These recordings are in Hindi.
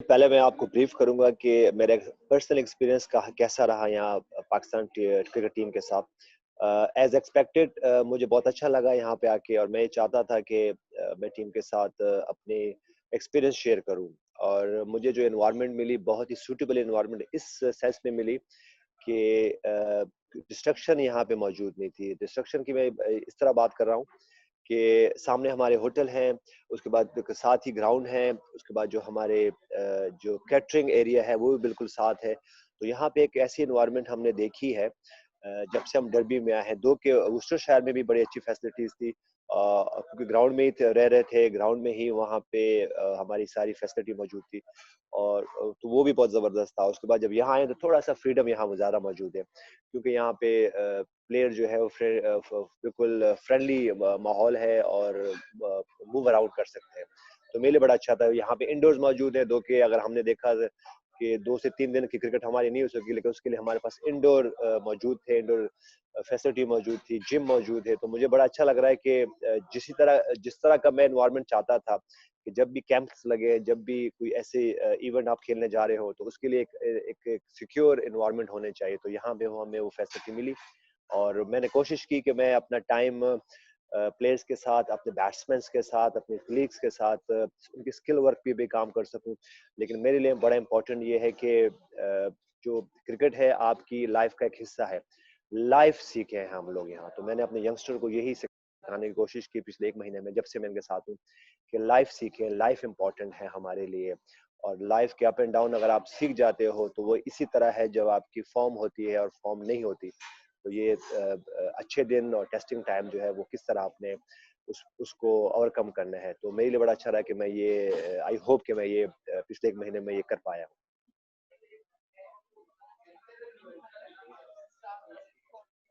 पहले मैं आपको ब्रीफ करूंगा कि मेरा पर्सनल एक्सपीरियंस का कैसा रहा यहाँ पाकिस्तान क्रिकेट टीम के साथ। एज एक्सपेक्टेड मुझे बहुत अच्छा लगा यहाँ पे आके, और मैं ये चाहता था कि मैं टीम के साथ अपने एक्सपीरियंस शेयर करूं। और मुझे जो एनवायरनमेंट मिली, बहुत ही सूटेबल एनवायरनमेंट इस सेंस में मिली कि डिस्ट्रक्शन यहाँ पे मौजूद नहीं थी। डिस्ट्रक्शन की मैं इस तरह बात कर रहा हूँ कि सामने हमारे होटल हैं, उसके बाद साथ ही ग्राउंड है, उसके बाद जो हमारे जो कैटरिंग एरिया है वो भी बिल्कुल साथ है। तो यहाँ पे एक ऐसी एनवायरनमेंट हमने देखी है जब से हम डर्बी में आए हैं। दो के वुस्टर शहर में भी बड़ी अच्छी फैसिलिटीज थी, क्योंकि ग्राउंड में ही रह रहे थे, ग्राउंड में ही वहाँ पे हमारी सारी फैसिलिटी मौजूद थी। और तो वो भी बहुत ज़बरदस्त था। उसके बाद जब यहाँ आए तो थोड़ा सा फ्रीडम यहाँ ज़्यादा मौजूद है, क्योंकि यहाँ पे प्लेयर जो है वो बिल्कुल फ्रेंडली माहौल है और मूव अराउंड कर सकते हैं। तो मेरे लिए बड़ा अच्छा था। यहाँ पे इंडोर्स मौजूद है दो के, अगर हमने देखा कि 2 से 3 दिन की क्रिकेट हमारी नहीं हो सकी, लेकिन उसके लिए हमारे पास इंडोर मौजूद थे, इंडोर फैसिलिटी मौजूद थी, जिम मौजूद है। तो मुझे बड़ा अच्छा लग रहा है कि जिस तरह का मैं एनवायरनमेंट चाहता था कि जब भी कैंप्स लगे, जब भी कोई ऐसे इवेंट आप खेलने जा रहे हो, तो उसके लिए एक सिक्योर एनवायरनमेंट होने चाहिए। तो यहाँ पे हमें वो फैसिलिटी मिली, और मैंने कोशिश की कि मैं अपना टाइम प्लेयर्स के साथ, अपने बैट्समैन के साथ, अपने कलीग्स के साथ उनकी स्किल वर्क पे भी काम कर सकूं। लेकिन मेरे लिए बड़ा इंपॉर्टेंट ये है कि जो क्रिकेट है आपकी लाइफ का एक हिस्सा है। लाइफ सीखे हैं हम लोग यहाँ। तो मैंने अपने यंगस्टर को यही सिखाने की कोशिश की पिछले 1 महीने में, जब से मैं इनके साथ हूँ, कि लाइफ सीखें। लाइफ इंपॉर्टेंट है हमारे लिए, और लाइफ के अप एंड डाउन अगर आप सीख जाते हो तो वो इसी तरह है जब आपकी फॉर्म होती है और फॉर्म नहीं होती। तो ये अच्छे दिन और टेस्टिंग टाइम जो है वो किस तरह आपने उसको ओवरकम करना है। तो मेरे लिए बड़ा अच्छा रहा कि मैं ये आई होप कि मैं ये पिछले 1 महीने में ये कर पाया हूँ।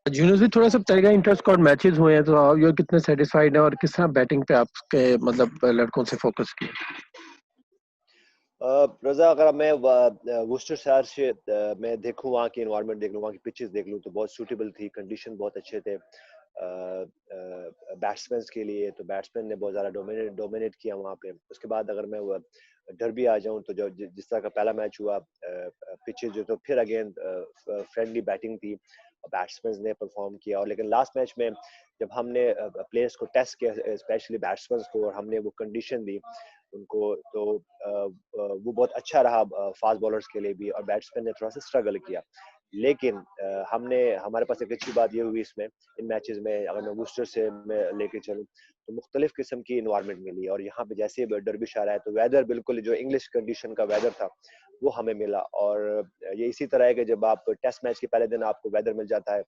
यूनुस भी थोड़ा सा बताएगा, इंटर स्क्वाड मैचेस हुए हैं तो आप ये कितने सेटिस्फाइड हैं और किस तरह बैटिंग पे आपके मतलब लड़कों से फोकस किया? रजा, अगर मैं वुस्टर शहर से मैं देखूं, वहाँ की एनवायरनमेंट देख लूं, वहाँ की पिचेस देख लूं, तो बहुत सूटेबल थी, कंडीशन बहुत अच्छे थे बैट्समैन के लिए। तो बैट्समैन ने बहुत ज़्यादा डोमिनेट किया वहाँ पे। उसके बाद अगर मैं डर्बी आ जाऊँ, तो जो जिस तरह का पहला मैच हुआ, पिचेस जो तो फिर अगेन फ्रेंडली बैटिंग थी, बैट्समैन ने परफॉर्म किया। और लेकिन लास्ट मैच में जब हमने प्लेयर्स को टेस्ट किया, स्पेशली बैट्समैन को, और हमने वो कंडीशन दी उनको, तो वो बहुत अच्छा रहा फास्ट बॉलर्स के लिए भी, और बैट्समैन ने थोड़ा सा स्ट्रगल किया। लेकिन हमारे पास एक अच्छी बात ये हुई इसमें, इन मैचेस में, अगर मैं बूस्टर से मैं लेके चलूँ, तो मुख्तलिफ किस्म की इन्वायरमेंट मिली। और यहाँ पे जैसे डर्बिशायर है तो वेदर बिल्कुल जो इंग्लिश कंडीशन का वेदर था वो हमें मिला। और ये इसी तरह है कि जब आप टेस्ट मैच के पहले दिन आपको वेदर मिल जाता है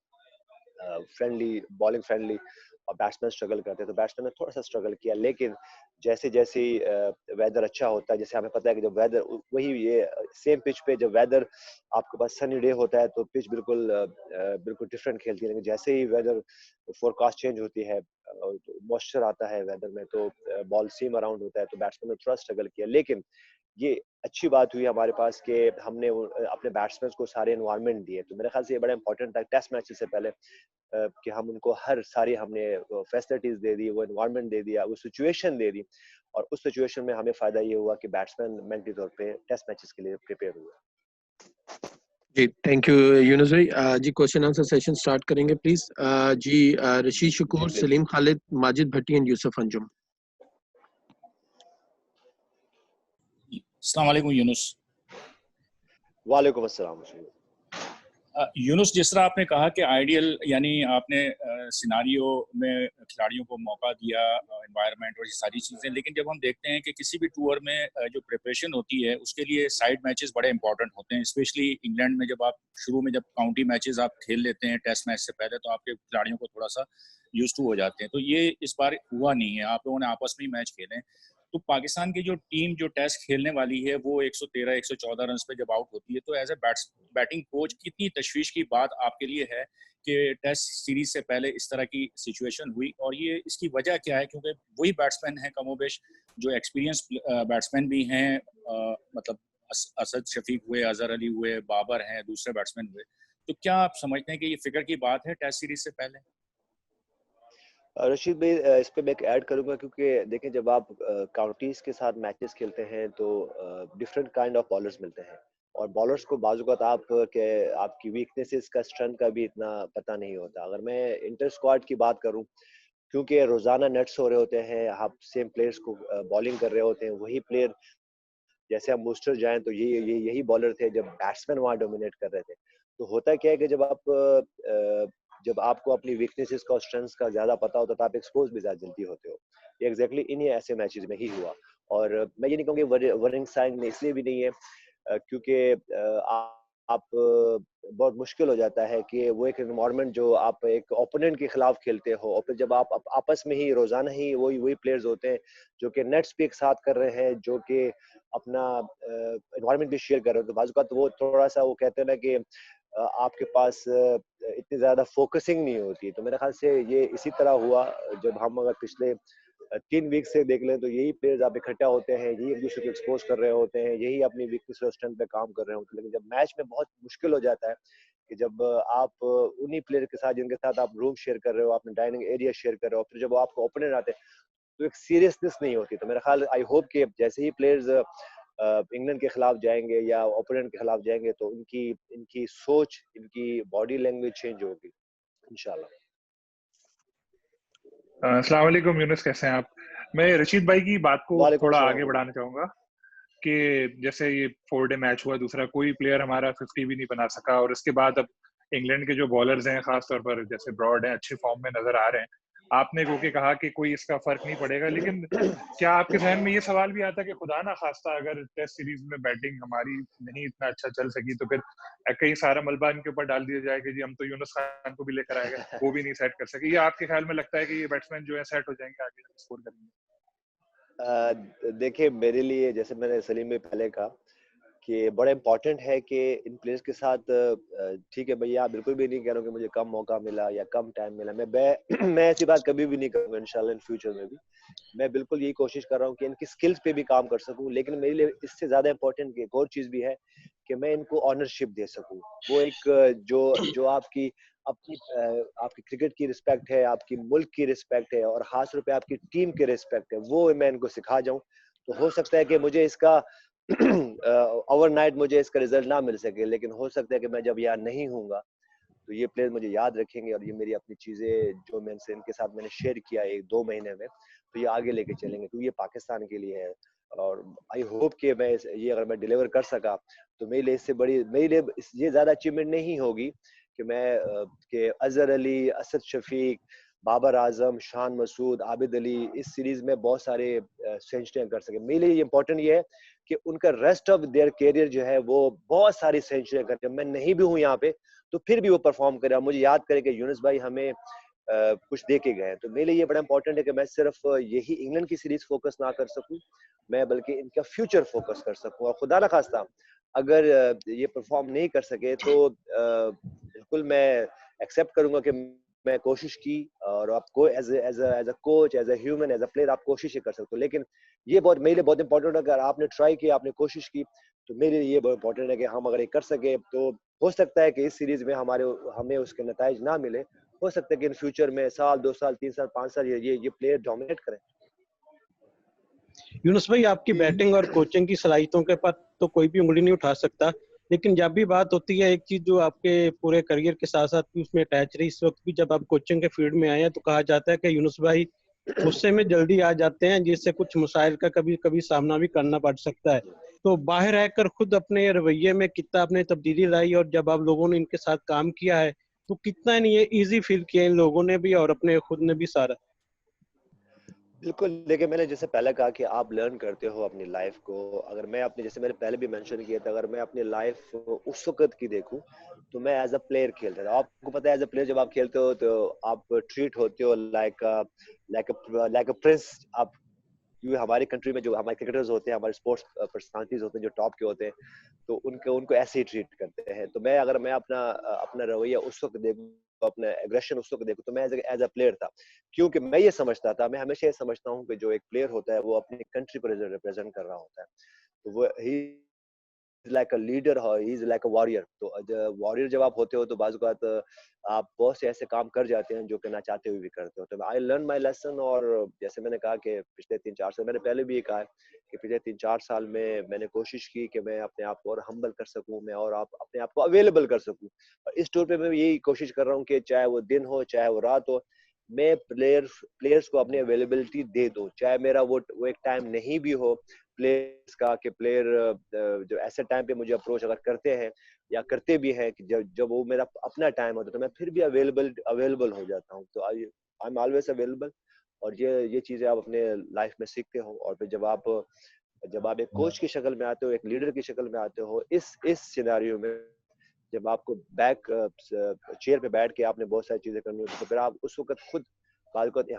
फ्रेंडली, बॉलिंग फ्रेंडली, और बैट्समैन स्ट्रगल करते हैं, तो बैट्समैन ने थोड़ा सा स्ट्रगल किया। लेकिन जैसे जैसे वेदर अच्छा होता है, जैसे हमें पता है कि जब वेदर वही ये सेम पिच पे जब वेदर आपके पास सनी डे होता है तो पिच बिल्कुल डिफरेंट खेलती है। लेकिन जैसे ही वेदर फोरकास्ट चेंज होती है, मॉइस्चर आता है वेदर में, तो बॉल सीम अराउंड होता है, तो बैट्समैन ने थोड़ा स्ट्रगल किया। लेकिन ये अच्छी बात हुई हमारे पास कि हमने अपने बैट्समैन को सारे एनवायरनमेंट दिए। तो मेरे ख्याल से ये बड़ा इंपॉर्टेंट था टेस्ट मैच से पहले कि हम उनको हर सारी हमने फैसिलिटीज दे दी, वो एनवायरनमेंट दे दिया, वो सिचुएशन दे दी। और उस सिचुएशन में हमें फायदा ये हुआ कि बैट्समैन मेंटली तौर पे टेस्ट मैचेस के लिए प्रिपेयर हुआ। जी थैंक यू यूनुस भाई। जी क्वेश्चन आंसर सेशन स्टार्ट करेंगे प्लीज। जी रशीद शकूर, सलीम खालिद, माजिद भट्टी एंड यूसुफ अंजुम। अस्सलाम वालेकुम यूनुस। वालेकुम अस्सलाम। यूनुस, जिस तरह आपने कहा कि आइडियल, यानी आपने सिनारियो में खिलाड़ियों को मौका दिया, एनवायरनमेंट और ये सारी चीज़ें, लेकिन जब हम देखते हैं कि किसी भी टूर में जो प्रिपरेशन होती है उसके लिए साइड मैचेस बड़े इंपॉर्टेंट होते हैं। स्पेशली इंग्लैंड में जब आप शुरू में जब काउंटी मैचेस आप खेल लेते हैं टेस्ट मैच से पहले, तो आपके खिलाड़ियों को थोड़ा सा यूज टू हो जाते हैं। तो ये इस बार हुआ नहीं है, आप लोगों ने आपस में ही मैच खेले। तो पाकिस्तान की जो टीम जो टेस्ट खेलने वाली है वो 113 114 रन पे जब आउट होती है, तो एज ए बैटिंग कोच कितनी तशवीश की बात आपके लिए है कि टेस्ट सीरीज से पहले इस तरह की सिचुएशन हुई, और ये इसकी वजह क्या है? क्योंकि वही बैट्समैन है कमोबेश जो एक्सपीरियंस बैट्समैन भी हैं, मतलब असद शफीक हुए, अजहर अली हुए, बाबर हैं, दूसरे बैट्समैन हुए। तो क्या आप समझते हैं कि ये फिक्र की बात है टेस्ट सीरीज से पहले? रशीद भाई, इस पे मैं एक ऐड करूंगा, क्योंकि देखें जब आप काउंटीज के साथ मैचेस खेलते हैं तो डिफरेंट काइंड ऑफ बॉलर्स मिलते हैं, और बॉलर्स को बाजुकात आपकी वीकनेसेस का स्ट्रेंथ का भी इतना पता नहीं होता। अगर मैं इंटर स्क्वाड की बात करूं, क्योंकि रोजाना नेट्स हो रहे होते हैं, आप सेम प्लेयर्स को बॉलिंग कर रहे होते हैं, वही प्लेयर जैसे हम बूस्टर जाएं तो यही बॉलर थे जब बैट्समैन वहां डोमिनेट कर रहे थे। तो होता क्या है कि जब आपको अपनी वीकनेसेस का और स्ट्रेंथ्स का ज्यादा पता होता है तो आप एक्सपोज भी ज्यादा जल्दी होते हो। ये एग्जैक्टली इन्हीं ऐसे मैचेस में ही हुआ। और मैं ये नहीं कहूँगी वर्निंग साइन में इसलिए भी नहीं है, क्योंकि आप बहुत मुश्किल हो जाता है कि वो एक एनवायरनमेंट जो आप एक ओपोनेंट के खिलाफ खेलते हो, और फिर जब आप आपस में ही रोजाना ही वही वही प्लेयर्स होते हैं जो कि नेट्स पे एक साथ कर रहे हैं, जो कि अपना एनवायरनमेंट भी शेयर कर रहे हो, तो बाजू का तो वो थोड़ा सा वो कहते हैं ना कि आपके पास इतनी ज्यादा फोकसिंग नहीं होती। तो मेरे ख्याल से ये इसी तरह हुआ। जब हम अगर पिछले 3 वीक से देख लें तो यही प्लेयर्स आप इकट्ठा होते हैं, यही एक दूसरे को एक्सपोज कर रहे होते हैं, यही अपनी वीकनेस और स्ट्रेंथ पे काम कर रहे होते हैं। लेकिन जब मैच में बहुत मुश्किल हो जाता है कि जब आप उन्हीं प्लेयर के साथ जिनके साथ आप रूम शेयर कर रहे हो, अपने डाइनिंग एरिया शेयर कर रहे हो, फिर जब वो आपको ओपोनेंट आते हैं तो एक सीरियसनेस नहीं होती। तो मेरा ख्याल, आई होप कि जैसे ही प्लेयर्स इंग्लैंड के खिलाफ जाएंगे या ओपोनेंट के खिलाफ जाएंगे तो इनकी इनकी सोच, इनकी बॉडी लैंग्वेज चेंज होगी इंशाल्लाह। अस्सलाम वालेकुम यूनुस, कैसे हैं आप? मैं रशीद भाई की बात को वालेकुम थोड़ा आगे सलाम। बढ़ाना चाहूंगा कि जैसे ये 4 डे मैच हुआ, दूसरा कोई प्लेयर हमारा 50 भी नहीं बना सका, और उसके बाद अब इंग्लैंड के जो बॉलर्स हैं, खासतौर पर जैसे ब्रॉड हैं, अच्छे फॉर्म में नजर आ रहे हैं। आपने को कहा कि कोई इसका फर्क नहीं पड़ेगा, लेकिन क्या आपके जहन में ये सवाल भी आता है कि खुदा ना खास्ता अगर टेस्ट सीरीज में बैटिंग हमारी नहीं इतना अच्छा चल सकी तो फिर कहीं सारा मलबा इनके ऊपर डाल दिया जाए कि जी हम तो यूनुस खान को भी लेकर आएगा, वो भी नहीं सेट कर सके? ये आपके ख्याल में लगता है कि ये बैट्समैन जो है सेट हो जाएंगे, आगे स्कोर करेंगे? देखिए, मेरे लिए जैसे मैंने सलीम में पहले कहा कि बड़ा इम्पोर्टेंट है कि इन प्लेयर्स के साथ ठीक है भैया, बिल्कुल भी नहीं कह रहा हूँ कि मुझे कम मौका मिला या कम टाइम मिला। मैं ऐसी बात कभी भी नहीं करूंगा इंशाल्लाह इन फ्यूचर में भी। मैं बिल्कुल यही कोशिश कर रहा हूँ कि इनकी स्किल्स पे भी काम कर सकूं, लेकिन मेरे लिए इससे ज्यादा इम्पोर्टेंट एक और चीज भी है कि मैं इनको ऑनरशिप दे सकूं। वो एक जो जो आपकी अपनी आपकी क्रिकेट की रिस्पेक्ट है, आपकी मुल्क की रिस्पेक्ट है, और खास तौर पे आपकी टीम की रिस्पेक्ट है, वो मैं इनको सिखा जाऊं। तो हो सकता है कि मुझे इसका ओवरनाइट मुझे इसका रिजल्ट ना मिल सके, लेकिन हो सकता है कि मैं जब यहाँ नहीं हूँगा तो ये प्लेयर मुझे याद रखेंगे, और ये मेरी अपनी चीजें जो मैं इनके साथ मैंने शेयर किया 1-2 महीने में, तो ये आगे लेके चलेंगे, क्योंकि ये पाकिस्तान के लिए है। और आई होप कि ये अगर मैं डिलीवर कर सका तो मेरे लिए इससे बड़ी, मेरे लिए ये ज्यादा अचीवमेंट नहीं होगी कि मैं कि अजहर अली, असद शफीक, बाबर आजम, शान मसूद, आबिद अली इस सीरीज में बहुत सारे सेंचुरियां कर सके। मेरे लिए इम्पोर्टेंट ये है कि उनका रेस्ट ऑफ देयर कैरियर जो है वो बहुत सारी सेंचुरियां करके, मैं नहीं भी हूँ यहाँ पे तो फिर भी वो परफॉर्म करे, मुझे याद करे कि यूनुस भाई हमें कुछ दे के गए। तो मेरे लिए ये बड़ा इंपॉर्टेंट है कि मैं सिर्फ यही इंग्लैंड की सीरीज फोकस ना कर सकूं, मैं बल्कि इनका फ्यूचर फोकस कर सकूं। और खुदा ना खास्ता अगर ये परफॉर्म नहीं कर सके तो बिल्कुल मैं एक्सेप्ट करूंगा कि मैं कोशिश की, और आपको as a coach, as a human, as a player आप कोशिश ही कर सकते हो। लेकिन ये बहुत मेरे लिए बहुत इंपॉर्टेंट है, अगर आपने ट्राई किया, आपने कोशिश की, तो मेरे लिए ये बहुत इंपॉर्टेंट है कि हम अगर ये कर सके तो हो सकता है कि इस सीरीज में हमें उसके नताइज ना मिले, हो सकता है कि इन फ्यूचर में साल 2 साल 3 साल 5 साल ये प्लेयर डोमिनेट करें। यूनुस भाई, आपकी बैटिंग और कोचिंग की सलाहियतों के पास तो कोई भी उंगली नहीं उठा सकता, लेकिन जब भी बात होती है, एक चीज जो आपके पूरे करियर के साथ साथ भी उसमें अटैच रही, इस वक्त भी जब आप कोचिंग के फील्ड में आए हैं तो कहा जाता है कि यूनुस भाई गुस्से में जल्दी आ जाते हैं, जिससे कुछ मसाइल का कभी कभी सामना भी करना पड़ सकता है। तो बाहर रहकर खुद अपने रवैये में कितना आपने तब्दीली लाई, और जब आप लोगों ने इनके साथ काम किया है तो कितना नहीं ये इजी फील किया इन लोगों ने भी और अपने खुद ने भी सारा? बिल्कुल, देखिए मैंने जैसे पहले कहा कि आप लर्न करते हो अपनी लाइफ को। अगर मैं अपनी, जैसे मैंने पहले भी मेंशन किया था, अगर मैं अपनी लाइफ उस वक्त की देखूं तो मैं एज अ प्लेयर खेलता था। आपको पता है एज अ प्लेयर जब आप खेलते हो तो आप ट्रीट होते हो लाइक अ प्रिंस। आप, क्योंकि हमारी कंट्री में जो हमारे क्रिकेटर्स होते हैं, हमारे स्पोर्ट्स पर्सनालिटीज होते हैं जो टॉप के होते हैं, तो उनको उनको ऐसे ही ट्रीट करते हैं। तो मैं, अगर मैं अपना रवैया उस वक्त देखूं, अपना एग्रेशन उस वक्त देखूं, तो मैं एज अ प्लेयर था। क्योंकि मैं ये समझता था, मैं हमेशा ये समझता हूँ कि जो एक प्लेयर होता है वो अपनी कंट्री को रिप्रेजेंट कर रहा होता है। तो वो ही like a leader, he is like a warrior. तो वॉरियर जब आप होते हो तो बाज़ औक़ात आप बहुत से ऐसे काम कर जाते हैं जो कि ना चाहते हुए भी करते हो। तो आई लर्न माय लेसन, और जैसे मैंने कहा कि पिछले 3-4 साल, मैंने पहले भी ये कहा है कि पिछले 3-4 साल में मैंने कोशिश की कि मैं अपने आप को और हम्बल कर सकूँ, मैं और आप अपने आप को अवेलेबल कर सकूँ। और इस टूर पे मैं यही कोशिश कर रहा हूँ कि चाहे वो दिन हो, चाहे वो रात हो, मैं प्लेयर्स को अपनी अवेलेबिलिटी दे दूँ। चाहे मेरा वो एक टाइम नहीं भी हो प्लेयर्स का, कि प्लेयर जो ऐसे टाइम पे मुझे अप्रोच अगर करते हैं या करते भी हैं कि जब जब वो मेरा अपना टाइम होता है, तो मैं फिर भी अवेलेबल हो जाता हूँ। तो आई एम ऑलवेज अवेलेबल। और ये चीज़ें आप अपने लाइफ में सीखते हो, और फिर जब आप एक कोच की शक्ल में आते हो, एक लीडर की शक्ल में आते हो, इस सिनेरियो में जब आपको चेयर पे बैठ के आपने बहुत सारी चीजें करनी होती है, तो फिर आप उस वक्त खुद,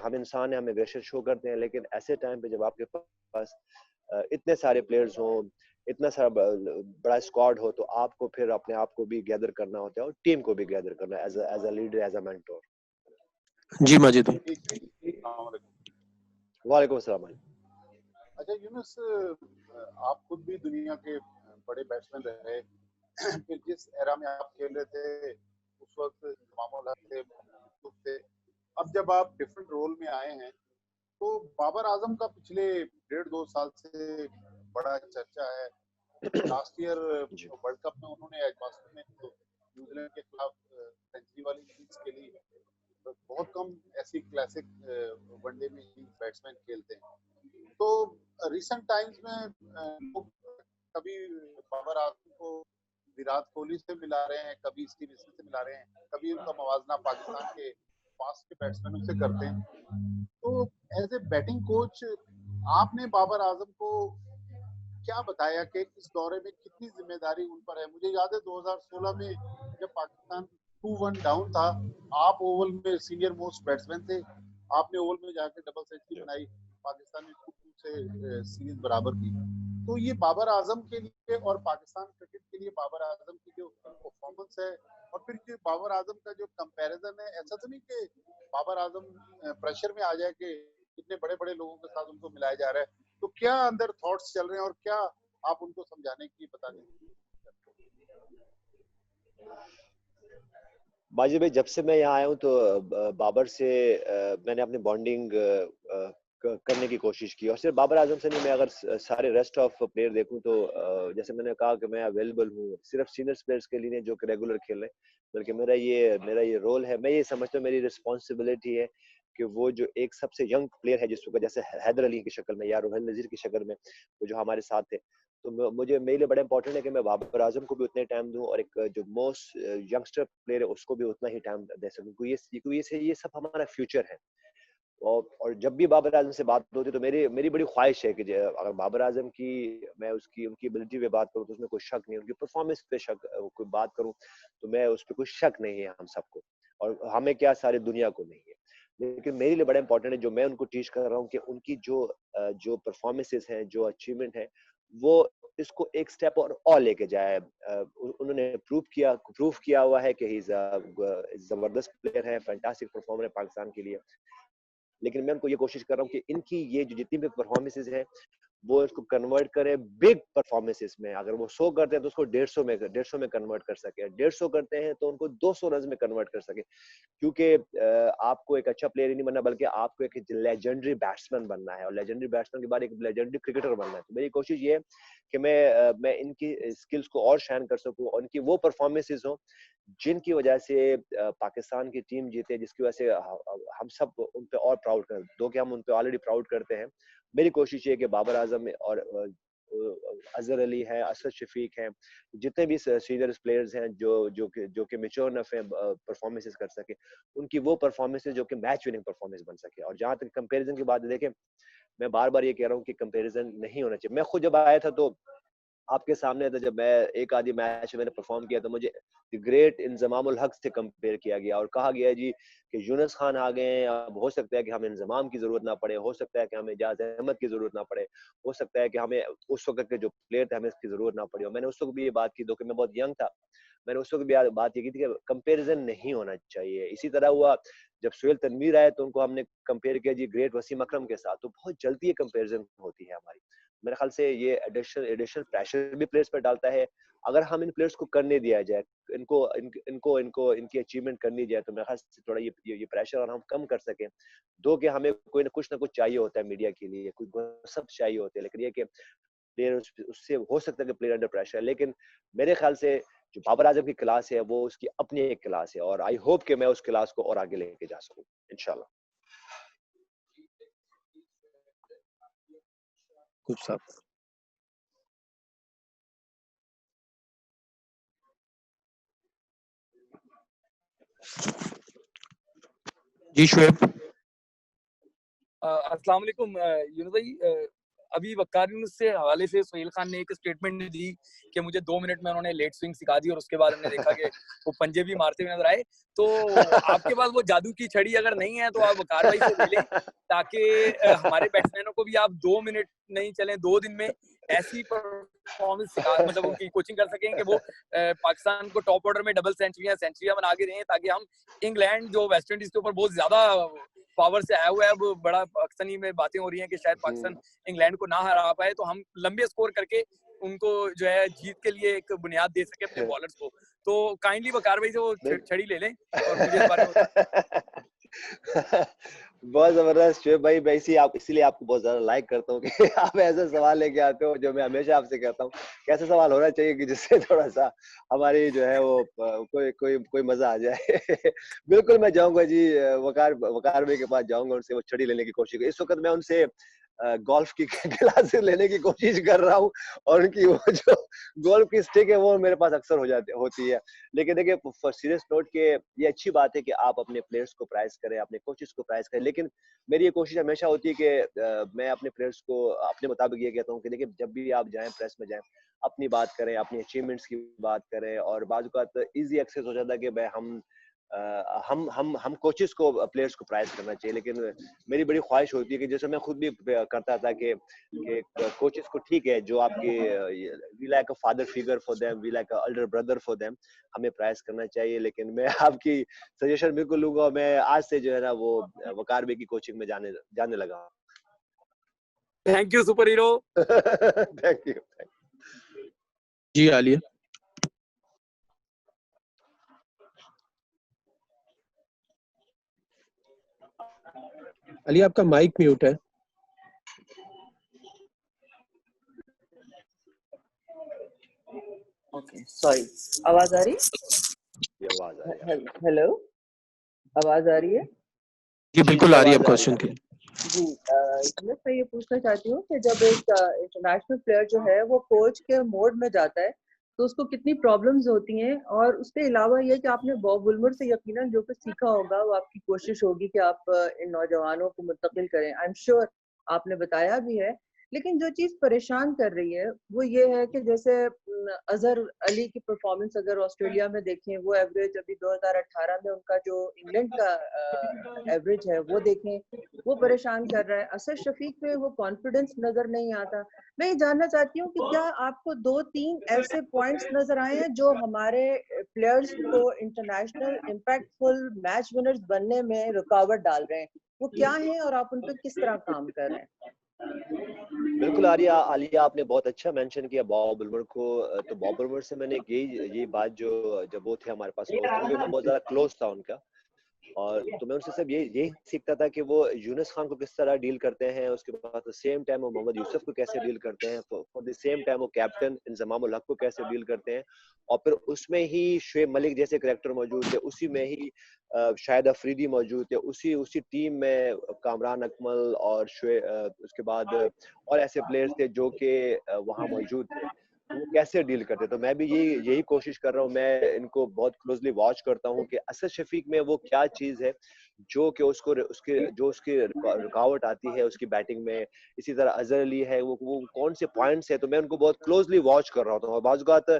हम इंसान हैं, हम एग्रेशन शो करते हैं, लेकिन ऐसे टाइम पे जब आपके पास इतने सारे प्लेयर्स हों, इतना सारा बड़ा स्क्वाड हो, तो आपको फिर अपने आप को भी गैदर करना होता है और टीम को भी गैदर करना है as a leader, as a mentor. जी माजिद भाई। वालेकुम अस्सलाम। अच्छा यूनुस, आप खुद भी दुनिया के बड़े बैट्समैन रहे, फिर जिस एरा में आप खेल रहे थे उस वक्त मामूल हक थे, यूसुफ थे। अब जब आप डिफरेंट रोल में आए हैं, तो बाबर आजम का पिछले 1.5-2 साल से बड़ा चर्चा है। लास्ट ईयर वर्ल्ड कप में उन्होंने एजमास्टर में तो न्यूजीलैंड के खिलाफ सेंचुरी वाली इनिंग्स खेली। बहुत कम ऐसी क्लासिक वनडे में बैट्समैन खेलते हैं। तो रिसेंट टाइम्स में लोग कभी बाबर आजम को विराट कोहली से मिला रहे हैं, कभी स्टीव स्मिथ से मिला रहे हैं, कभी उनका मवाजना पाकिस्तान के फास्ट के बैट्समैनों से करते हैं। तो एज ए बैटिंग कोच आपने बाबर आजम को क्या बताया कि इस दौरे में कितनी जिम्मेदारी उन पर है? मुझे याद है 2016 में जब पाकिस्तान 2-1 डाउन था, आप ओवल में सीनियर मोस्ट बैट्समैन थे, आपने ओवल में जाकर डबल सेंचुरी बनाई, पाकिस्तान ने 2-2 से सीरीज बराबर की। तो ये बाबर आजम के लिए और पाकिस्तान क्रिकेट के लिए बाबर आजम की जो परफॉर्मेंस है, और फिर जो बाबर आजम का जो कंपैरिजन है, ऐसा तो नहीं कि बाबर आजम प्रेशर में आ जाए कि इतने बड़े बड़े लोगों के साथ उनको मिलाया जा रहा है, तो क्या अंदर थॉट्स चल रहे हैं और क्या आप उनको समझाने की बताने की? बाजी भाई, जब से मैं यहाँ आया हूँ तो बाबर से मैंने अपनी बॉन्डिंग करने की कोशिश की, और सिर्फ बाबर आजम से नहीं, मैं अगर सारे रेस्ट ऑफ प्लेयर देखूं तो जैसे मैंने कहा कि मैं अवेलेबल हूँ सिर्फ सीनियर प्लेयर्स के लिए, जो कि रेगुलर खेल रहे हैं, बल्कि मेरा ये रोल है। मैं ये समझता हूँ मेरी रिस्पॉन्सिबिलिटी है कि वो जो एक सबसे यंग प्लेयर है, जिसको जैसे हैदर अली की शक्ल में या रोहन नजीर की शक्ल में, वो जो हमारे साथ थे, तो मेरे लिए बड़ा इंपॉर्टेंट है कि मैं बाबर आजम को भी उतना ही टाइम दूं, और एक जो मोस्ट यंगस्टर प्लेयर है उसको भी उतना ही टाइम दे सकूं, क्योंकि ये सब हमारा फ्यूचर है। और जब भी बाबर आजम से बात होती है तो मेरी बड़ी ख्वाहिश है कि अगर बाबर आजम की मैं उनकी एबिलिटी पे बात करूं तो उसमें कोई शक नहीं, उनकी परफॉर्मेंस पे कोई बात करूं तो मैं उस पर कोई शक नहीं है हम सबको, और हमें क्या सारी दुनिया को नहीं है। लेकिन मेरे लिए बड़ा इंपॉर्टेंट है, जो मैं उनको टीच कर रहा हूँ, कि उनकी जो परफॉर्मेंसेस हैं, जो अचीवमेंट है, वो इसको एक स्टेप और लेके जाए। उन्होंने प्रूव किया हुआ है कि ही जबरदस्त प्लेयर है, फैंटास्टिक परफॉर्मर है पाकिस्तान के लिए। लेकिन मैं उनको ये कोशिश कर रहा हूँ कि इनकी ये जो जितनी भी परफॉर्मेंसेस है, वो इसको कन्वर्ट करे बिग परफॉर्मेंसेस में। अगर वो 100 करते हैं तो उसको 150 में कन्वर्ट कर सके, 150 करते हैं तो उनको 200 रन में कन्वर्ट कर सके, क्योंकि आपको एक अच्छा प्लेयर ही नहीं बनना, बल्कि आपको एक लेजेंडरी बैट्समैन बनना है, और लेजेंडरी बैट्समैन के बाद एक लेजेंडरी क्रिकेटर बनना है। तो मेरी कोशिश ये है कि मैं इनकी स्किल्स को और शाइन कर सकूं, और इनकी वो परफॉर्मेंसेस हो जिनकी वजह से पाकिस्तान की टीम जीते, जिसकी वजह से हम सब उन पे और प्राउड करें, दो कि हम उन पे ऑलरेडी प्राउड करते हैं। मेरी कोशिश ये है कि बाबर आजम और अजहर अली है, असद शफीक है, जितने भी सीनियर प्लेयर्स हैं जो कि मैच्योर इनफ हैं परफॉर्मेंसेस कर सके, उनकी वो परफॉर्मेंसेस जो कि मैच विनिंग परफॉर्मेंस बन सके। और जहां तक कंपैरिजन की बात है, देखें, मैं बार बार ये कह रहा हूँ कि कंपैरिजन नहीं होना चाहिए। मैं खुद जब आया था तो आपके सामने था, जब मैं एक आधी मैच मैंने परफॉर्म किया तो मुझे ग्रेट इंजमाम उल हक से कंपेयर किया गया, और कहा गया जी कि यूनुस खान आ गए हैं, अब हो सकता है कि हमें इंजमाम की जरूरत ना पड़े, हो सकता है कि हमें इजाज अहमद की जरूरत ना पड़े, हो सकता है कि हमें उस वक्त के जो प्लेयर थे हमें इसकी जरूरत ना पड़े। और मैंने उस वक्त भी ये बात की, दो कि मैं बहुत यंग था, मैंने उस वक्त भी बात ये की थी कि कंपैरिजन नहीं होना चाहिए। इसी तरह हुआ जब सुहेल तनवीर आए तो उनको हमने कंपेयर किया जी ग्रेट वसीम अकरम के साथ, तो बहुत जल्दी ये कंपैरिजन होती है हमारी। मेरे ख्याल से ये एडिशनल प्रेशर भी प्लेयर्स पर डालता है। अगर हम इन प्लेयर्स को करने दिया जाए, इनको इनकी अचीवमेंट करनी जाए, तो मेरे ख्याल से थोड़ा ये प्रेशर और हम कम कर सकें। दो कि हमें कोई ना कुछ चाहिए होता है मीडिया के लिए, कुछ सब चाहिए होते हैं, लेकिन ये कि प्लेयर उससे हो सकता है कि प्लेयर अंडर प्रेशर है, लेकिन मेरे ख्याल से जो बाबर आजम की क्लास है वो उसकी अपनी एक क्लास है, और आई होप कि मैं उस क्लास को और आगे लेके जा सकूं इंशाल्लाह। कुछ साहब जी शुएब। अस्सलाम वालेकुम यूनुस भाई, अभी वक्कार यूनुस से हवाले से सोहेल खान ने एक स्टेटमेंट दी कि मुझे 2 मिनट में उन्होंने लेट स्विंग सिखा दी और उसके बाद हमने देखा कि वो पंजे भी मारते हुए नजर आए। तो आपके पास वो जादू की छड़ी अगर नहीं है तो आप वक्कार भाई से ले लें, ताकि हमारे बैट्समैनों को भी आप 2 मिनट नहीं चलें 2 दिन में ऐसी परफॉर्मेंस सिखा, मतलब उनकी कोचिंग कर सकें कि वो पाकिस्तान को टॉप ऑर्डर में डबल सेंचुरियां बना के रहें, ताकि हम इंग्लैंड जो वेस्ट इंडीज के ऊपर बहुत ज्यादा पावर से आया हुआ है, अब बड़ा पाकिस्तानी में बातें हो रही हैं कि शायद पाकिस्तान इंग्लैंड को ना हरा पाए, तो हम लंबे स्कोर करके उनको जो है जीत के लिए एक बुनियाद दे सके अपने बॉलर्स को। तो काइंडली वकार भाई से वो छड़ी ले लें और मुझे इस बारे में बताएं। बहुत जबरदस्त शुएब भाई, मैं इसीलिए आपको बहुत ज्यादा लाइक करता हूँ कि आप ऐसे सवाल लेके आते हो जो मैं हमेशा आपसे कहता हूँ कैसे सवाल होना चाहिए कि जिससे थोड़ा सा हमारी जो है वो कोई मजा आ जाए। बिल्कुल मैं जाऊंगा जी, वकार भाई के पास जाऊंगा, उनसे वो छड़ी लेने की कोशिश। इस वक्त मैं उनसे गोल्फ की क्लासेस लेने की कोशिश कर रहा हूँ, और उनकी वो जो गोल्फ की स्टिक है वो मेरे पास अक्सर होती है। लेकिन देखिए सीरियस नोट के ये अच्छी बात है कि आप अपने प्लेयर्स को प्राइज करें, अपने कोचेस को प्राइज करें, लेकिन मेरी ये कोशिश हमेशा होती है कि मैं अपने प्लेयर्स को अपने मुताबिक ये कहता हूँ कि देखिए जब भी आप जाएं प्रेस में जाएं, अपनी बात करें, अपनी अचीवमेंट्स की बात करें, और बाज़ औक़ात इजी एक्सेस हो जाता है कि भाई हम कोचेस को प्लेयर्स को प्राइज करना चाहिए। लेकिन मेरी बड़ी ख्वाहिश होती है कि जैसे मैं खुद भी करता था कि कोचेस को ठीक है जो आपके we like a father figure for them, we like a elder brother for them, हमें प्राइज करना चाहिए। लेकिन मैं आपकी सजेशन बिल्कुल लूंगा, मैं आज से जो है ना वो वकार भाई की कोचिंग में जाने लगा। Thank you superhero. Thank you जी आलिया। अली आपका माइक म्यूट है। ओके सॉरी, आवाज आ रही है? हेलो, आवाज आ रही है? जी बिल्कुल आ रही है, क्वेश्चन के जी मैं ये पूछना चाहती हूँ कि जब एक इंटरनेशनल प्लेयर जो है वो कोच के मोड में जाता है तो उसको कितनी प्रॉब्लम्स होती हैं, और उसके अलावा ये कि आपने बॉब वुलमर से यकीनन जो कुछ सीखा होगा वो आपकी कोशिश होगी कि आप इन नौजवानों को मुंतकिल करें। आई एम श्योर आपने बताया भी है, लेकिन जो चीज परेशान कर रही है वो ये है कि जैसे अजहर अली की परफॉर्मेंस अगर ऑस्ट्रेलिया में देखें, वो एवरेज अभी 2018 में उनका जो इंग्लैंड का एवरेज है वो देखें, वो परेशान कर रहा है। असद शफीक में वो कॉन्फिडेंस नजर नहीं आता। मैं ये जानना चाहती हूँ कि क्या आपको 2-3 ऐसे पॉइंट्स नजर आए हैं जो हमारे प्लेयर्स को इंटरनेशनल इम्पैक्टफुल मैच विनर्स बनने में रुकावट डाल रहे हैं, वो क्या है और आप उन पर किस तरह काम कर रहे हैं? बिल्कुल आलिया, आपने बहुत अच्छा मेंशन किया बॉब वुलमर को। तो बॉब वुलमर से मैंने यही बात जो जब वो थे हमारे पास ऑस्ट्रेलिया में बहुत ज्यादा क्लोज था उनका, और तो मैं उनसे सब यही सीखता था कि वो यूनुस खान को किस तरह डील करते हैं, उसके बाद सेम टाइम वो मोहम्मद यूसुफ को कैसे डील करते हैं, फॉर द सेम टाइम वो कैप्टन इंजमाम उल हक को कैसे डील करते हैं, और फिर उसमें ही शुएब मलिक जैसे करेक्टर मौजूद थे, उसी में ही शाहिद अफरीदी मौजूद थे, उसी टीम में कामरान अकमल और उसके बाद और ऐसे प्लेयर्स थे जो कि वहाँ मौजूद थे, वो कैसे डील करते। तो मैं भी यही कोशिश कर रहा हूँ, मैं इनको बहुत क्लोजली वॉच करता हूँ कि असद शफीक में वो क्या चीज है जो कि उसकी रुकावट आती है उसकी बैटिंग में। इसी तरह अजहर अली है, वो कौन से पॉइंट्स है, तो मैं उनको बहुत क्लोजली वॉच कर रहा होता हूँ। और बाज़ औक़ात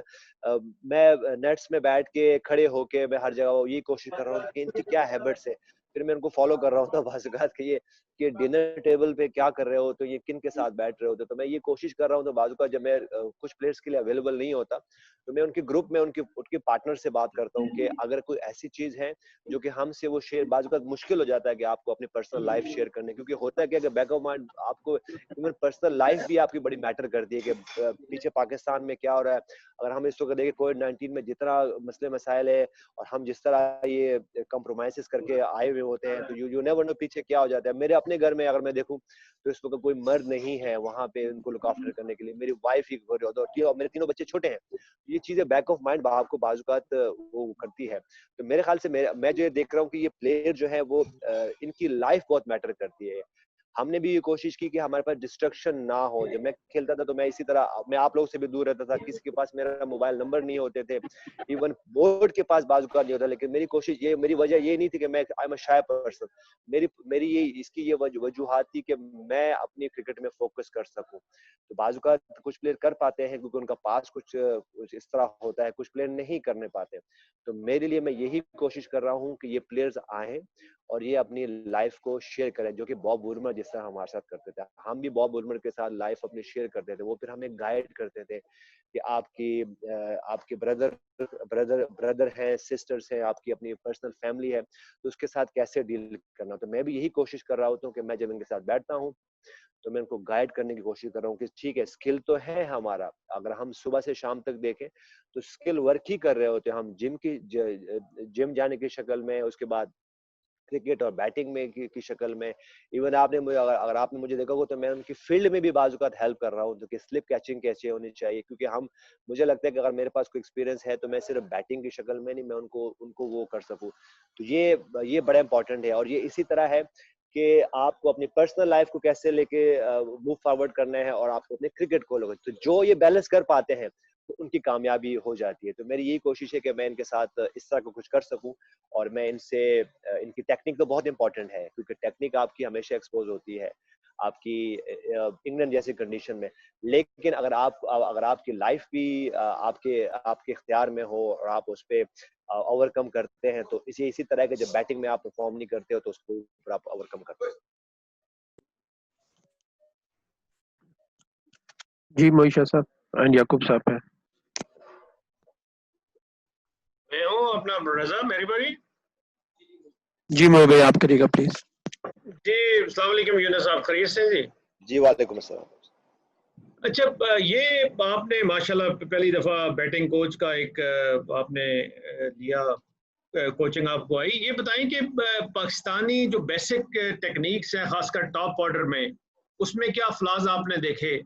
मैं नेट्स में बैठ के खड़े होके मैं हर जगह ये कोशिश कर रहा हूँ कि इनकी क्या हैबिट्स है, फिर मैं उनको फॉलो कर रहा होता हूँ बाज़ औक़ात कि ये के डिनर टेबल पे क्या कर रहे हो, तो ये किन के साथ बैठ रहे हो, तो मैं ये कोशिश कर रहा हूँ। तो बाजू का जब मैं कुछ प्लेयर्स के लिए अवेलेबल नहीं होता तो मैं उनके ग्रुप में उनके पार्टनर से बात करता हूँ कि अगर कोई ऐसी चीज है जो कि हमसे वो शेयर, बाजू का मुश्किल हो जाता है कि आपको अपनी पर्सनल लाइफ शेयर करने, क्योंकि होता है कि अगर बैक ऑफ माइंड आपको इवन पर्सनल लाइफ भी आपकी बड़ी मैटर करती है कि पीछे पाकिस्तान में क्या हो रहा है। अगर हम इस वक्त देखें कोविड-19 में जितना मसले मसाइल है और हम जिस तरह ये कंप्रोमाइजेस करके आए हुए होते हैं, तो यू नेवर नो पीछे क्या हो जाता है। मेरे अपने घर में अगर मैं देखूं तो इस वक्त कोई मर्द नहीं है वहां पे उनको लुक आफ्टर करने के लिए, मेरी वाइफ ही कर रही है और मेरे तीनों बच्चे छोटे हैं। ये चीजें बैक ऑफ माइंड आपको बाजुकात वो करती है। तो मेरे ख्याल से मैं जो ये देख रहा हूँ कि ये प्लेयर जो है वो इनकी लाइफ बहुत मैटर करती है। हमने भी ये कोशिश की कि हमारे पास डिस्ट्रक्शन ना हो। जब मैं खेलता था तो मैं इसी तरह मैं आप लोगों से भी दूर रहता था, किसी के पास मेरा मोबाइल नंबर नहीं होते थे, इवन बोर्ड के पास बाजुका नहीं होता। लेकिन मेरी कोशिश ये, मेरी वजह ये नहीं थी कि मैं I am a shy person, मेरी ये इसकी ये वजूहात थी कि मैं अपनी क्रिकेट में फोकस कर सकूं। तो बाजुका कुछ प्लेयर कर पाते हैं क्योंकि उनका पास कुछ इस तरह होता है, कुछ प्लेयर नहीं करने पाते। तो मेरे लिए मैं यही कोशिश कर रहा हूँ कि ये प्लेयर्स आए और ये अपनी लाइफ को शेयर करें, जो कि बॉब वुलमर जिस तरह हमारे साथ करते थे। हम भी बॉब वुलमर के साथ लाइफ अपनी शेयर करते थे। वो फिर हमें गाइड करते थे कि आपके ब्रदर हैं, सिस्टर्स हैं, आपकी अपनी पर्सनल फैमिली है, तो उसके साथ कैसे डील करना। तो मैं भी यही कोशिश कर रहा होता हूँ कि मैं जब इनके साथ बैठता हूँ तो मैं उनको गाइड करने की कोशिश कर रहा हूँ कि ठीक है, स्किल तो है हमारा। अगर हम सुबह से शाम तक देखें तो स्किल वर्क ही कर रहे होते हैं हम, जिम जाने की शक्ल में, उसके बाद क्रिकेट और बैटिंग में की शक्ल में। इवन आपने मुझे अगर आपने मुझे देखा हो तो मैं उनकी फील्ड में भी बाजुकात हेल्प कर रहा हूँ, तो कि स्लिप कैचिंग कैसे होनी चाहिए, क्योंकि मुझे लगता है कि अगर मेरे पास कोई एक्सपीरियंस है तो मैं सिर्फ बैटिंग की शक्ल में नहीं, मैं उनको वो कर सकूँ। तो ये बड़ा इंपॉर्टेंट है। और ये इसी तरह है कि आपको अपनी पर्सनल लाइफ को कैसे लेके मूव फॉरवर्ड करना है और आपको अपने क्रिकेट को लोगे, तो जो ये बैलेंस कर पाते हैं तो उनकी कामयाबी हो जाती है। तो मेरी यही कोशिश है कि मैं इनके साथ इस तरह का कुछ कर सकूं। और मैं इनकी टेक्निक तो बहुत इंपॉर्टेंट है, क्योंकि टेक्निक आपकी हमेशा एक्सपोज होती है आपकी इंग्लैंड जैसी कंडीशन में। लेकिन अगर आपकी लाइफ भी आपके इख्तियार में हो और आप उस पर ओवरकम करते हैं, तो इसी तरह के जब बैटिंग में आप परफॉर्म नहीं करते हो तो उसको ऊपर आप ओवरकम करते हो। जी मोइशा साहब एंड याकूब साहब है। मैं हूँ अपना रजा मेरी बारी। जी मोह भाई आप करिएगा प्लीज। जी अस्सलाम वालेकुम यूनुस साहब, खैरियत से जी? जी वालेकुम अस्सलाम। अच्छा, ये आपने माशाल्लाह पहली दफा बैटिंग कोच का एक आपने लिया, कोचिंग आपको आई। ये बताएं कि पाकिस्तानी जो बेसिक टेक्निक्स हैं खासकर टॉप ऑर्डर में, उसमें क्या फ्लॉज आपने देखे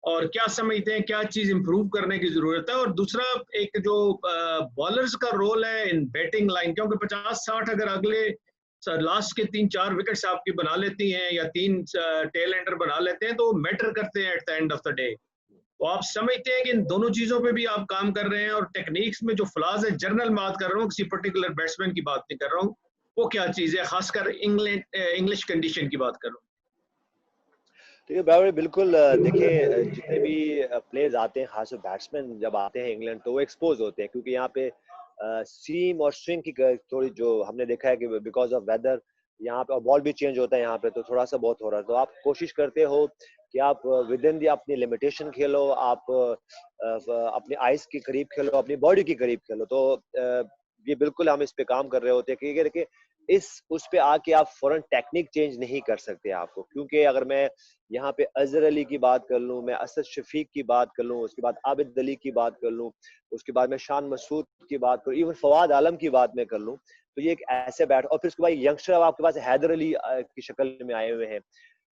और क्या समझते हैं क्या चीज इंप्रूव करने की जरूरत है? और दूसरा, एक जो बॉलर्स का रोल है इन बैटिंग लाइन, क्योंकि 50-60 अगर अगले लास्ट के 3-4 विकेट्स आपकी बना लेती हैं या 3 टेल एंडर बना लेते हैं तो मैटर करते हैं at the end of the day. तो आप समझते हैं कि इन दोनों चीजों पे भी आप काम कर रहे हैं? और टेक्निक्स में जो फ्लॉज है, जनरल बात कर रहा हूँ, किसी पर्टिकुलर बैट्समैन की बात नहीं कर रहा हूँ, वो क्या चीज है, खासकर इंग्लिश कंडीशन की बात कर रहा हूँ। देखिए बाबर, बिल्कुल देखिए जितने भी प्लेयर्स आते हैं, खासकर बैट्समैन जब आते हैं इंग्लैंड, तो वो एक्सपोज होते हैं, क्योंकि यहाँ पे सीम और स्विंग की थोड़ी जो हमने देखा है कि बिकॉज ऑफ वेदर यहाँ पे बॉल भी चेंज होता है यहाँ पे, तो थोड़ा सा बहुत हो रहा है। तो आप कोशिश करते हो कि आप विद इन दी अपनी लिमिटेशन खेलो, आप अपने आइस के करीब खेलो, अपनी बॉडी के करीब खेलो। तो ये बिल्कुल हम इस पे काम कर रहे होते हैं, क्योंकि देखिए उस पे आके आप फौरन टेक्निक चेंज नहीं कर सकते आपको, क्योंकि अगर मैं यहाँ पे अजहर अली की बात कर लूँ, मैं असद शफीक की बात कर लूँ, उसके बाद आबिद अली की बात कर लूँ, उसके बाद मैं शान मसूद की बात करूँ, इवन फवाद आलम की बात मैं कर लूँ, तो ये एक ऐसे बैट, और फिर उसके बाद यंगस्टर आपके पास हैदर अली की शक्ल में आए हुए हैं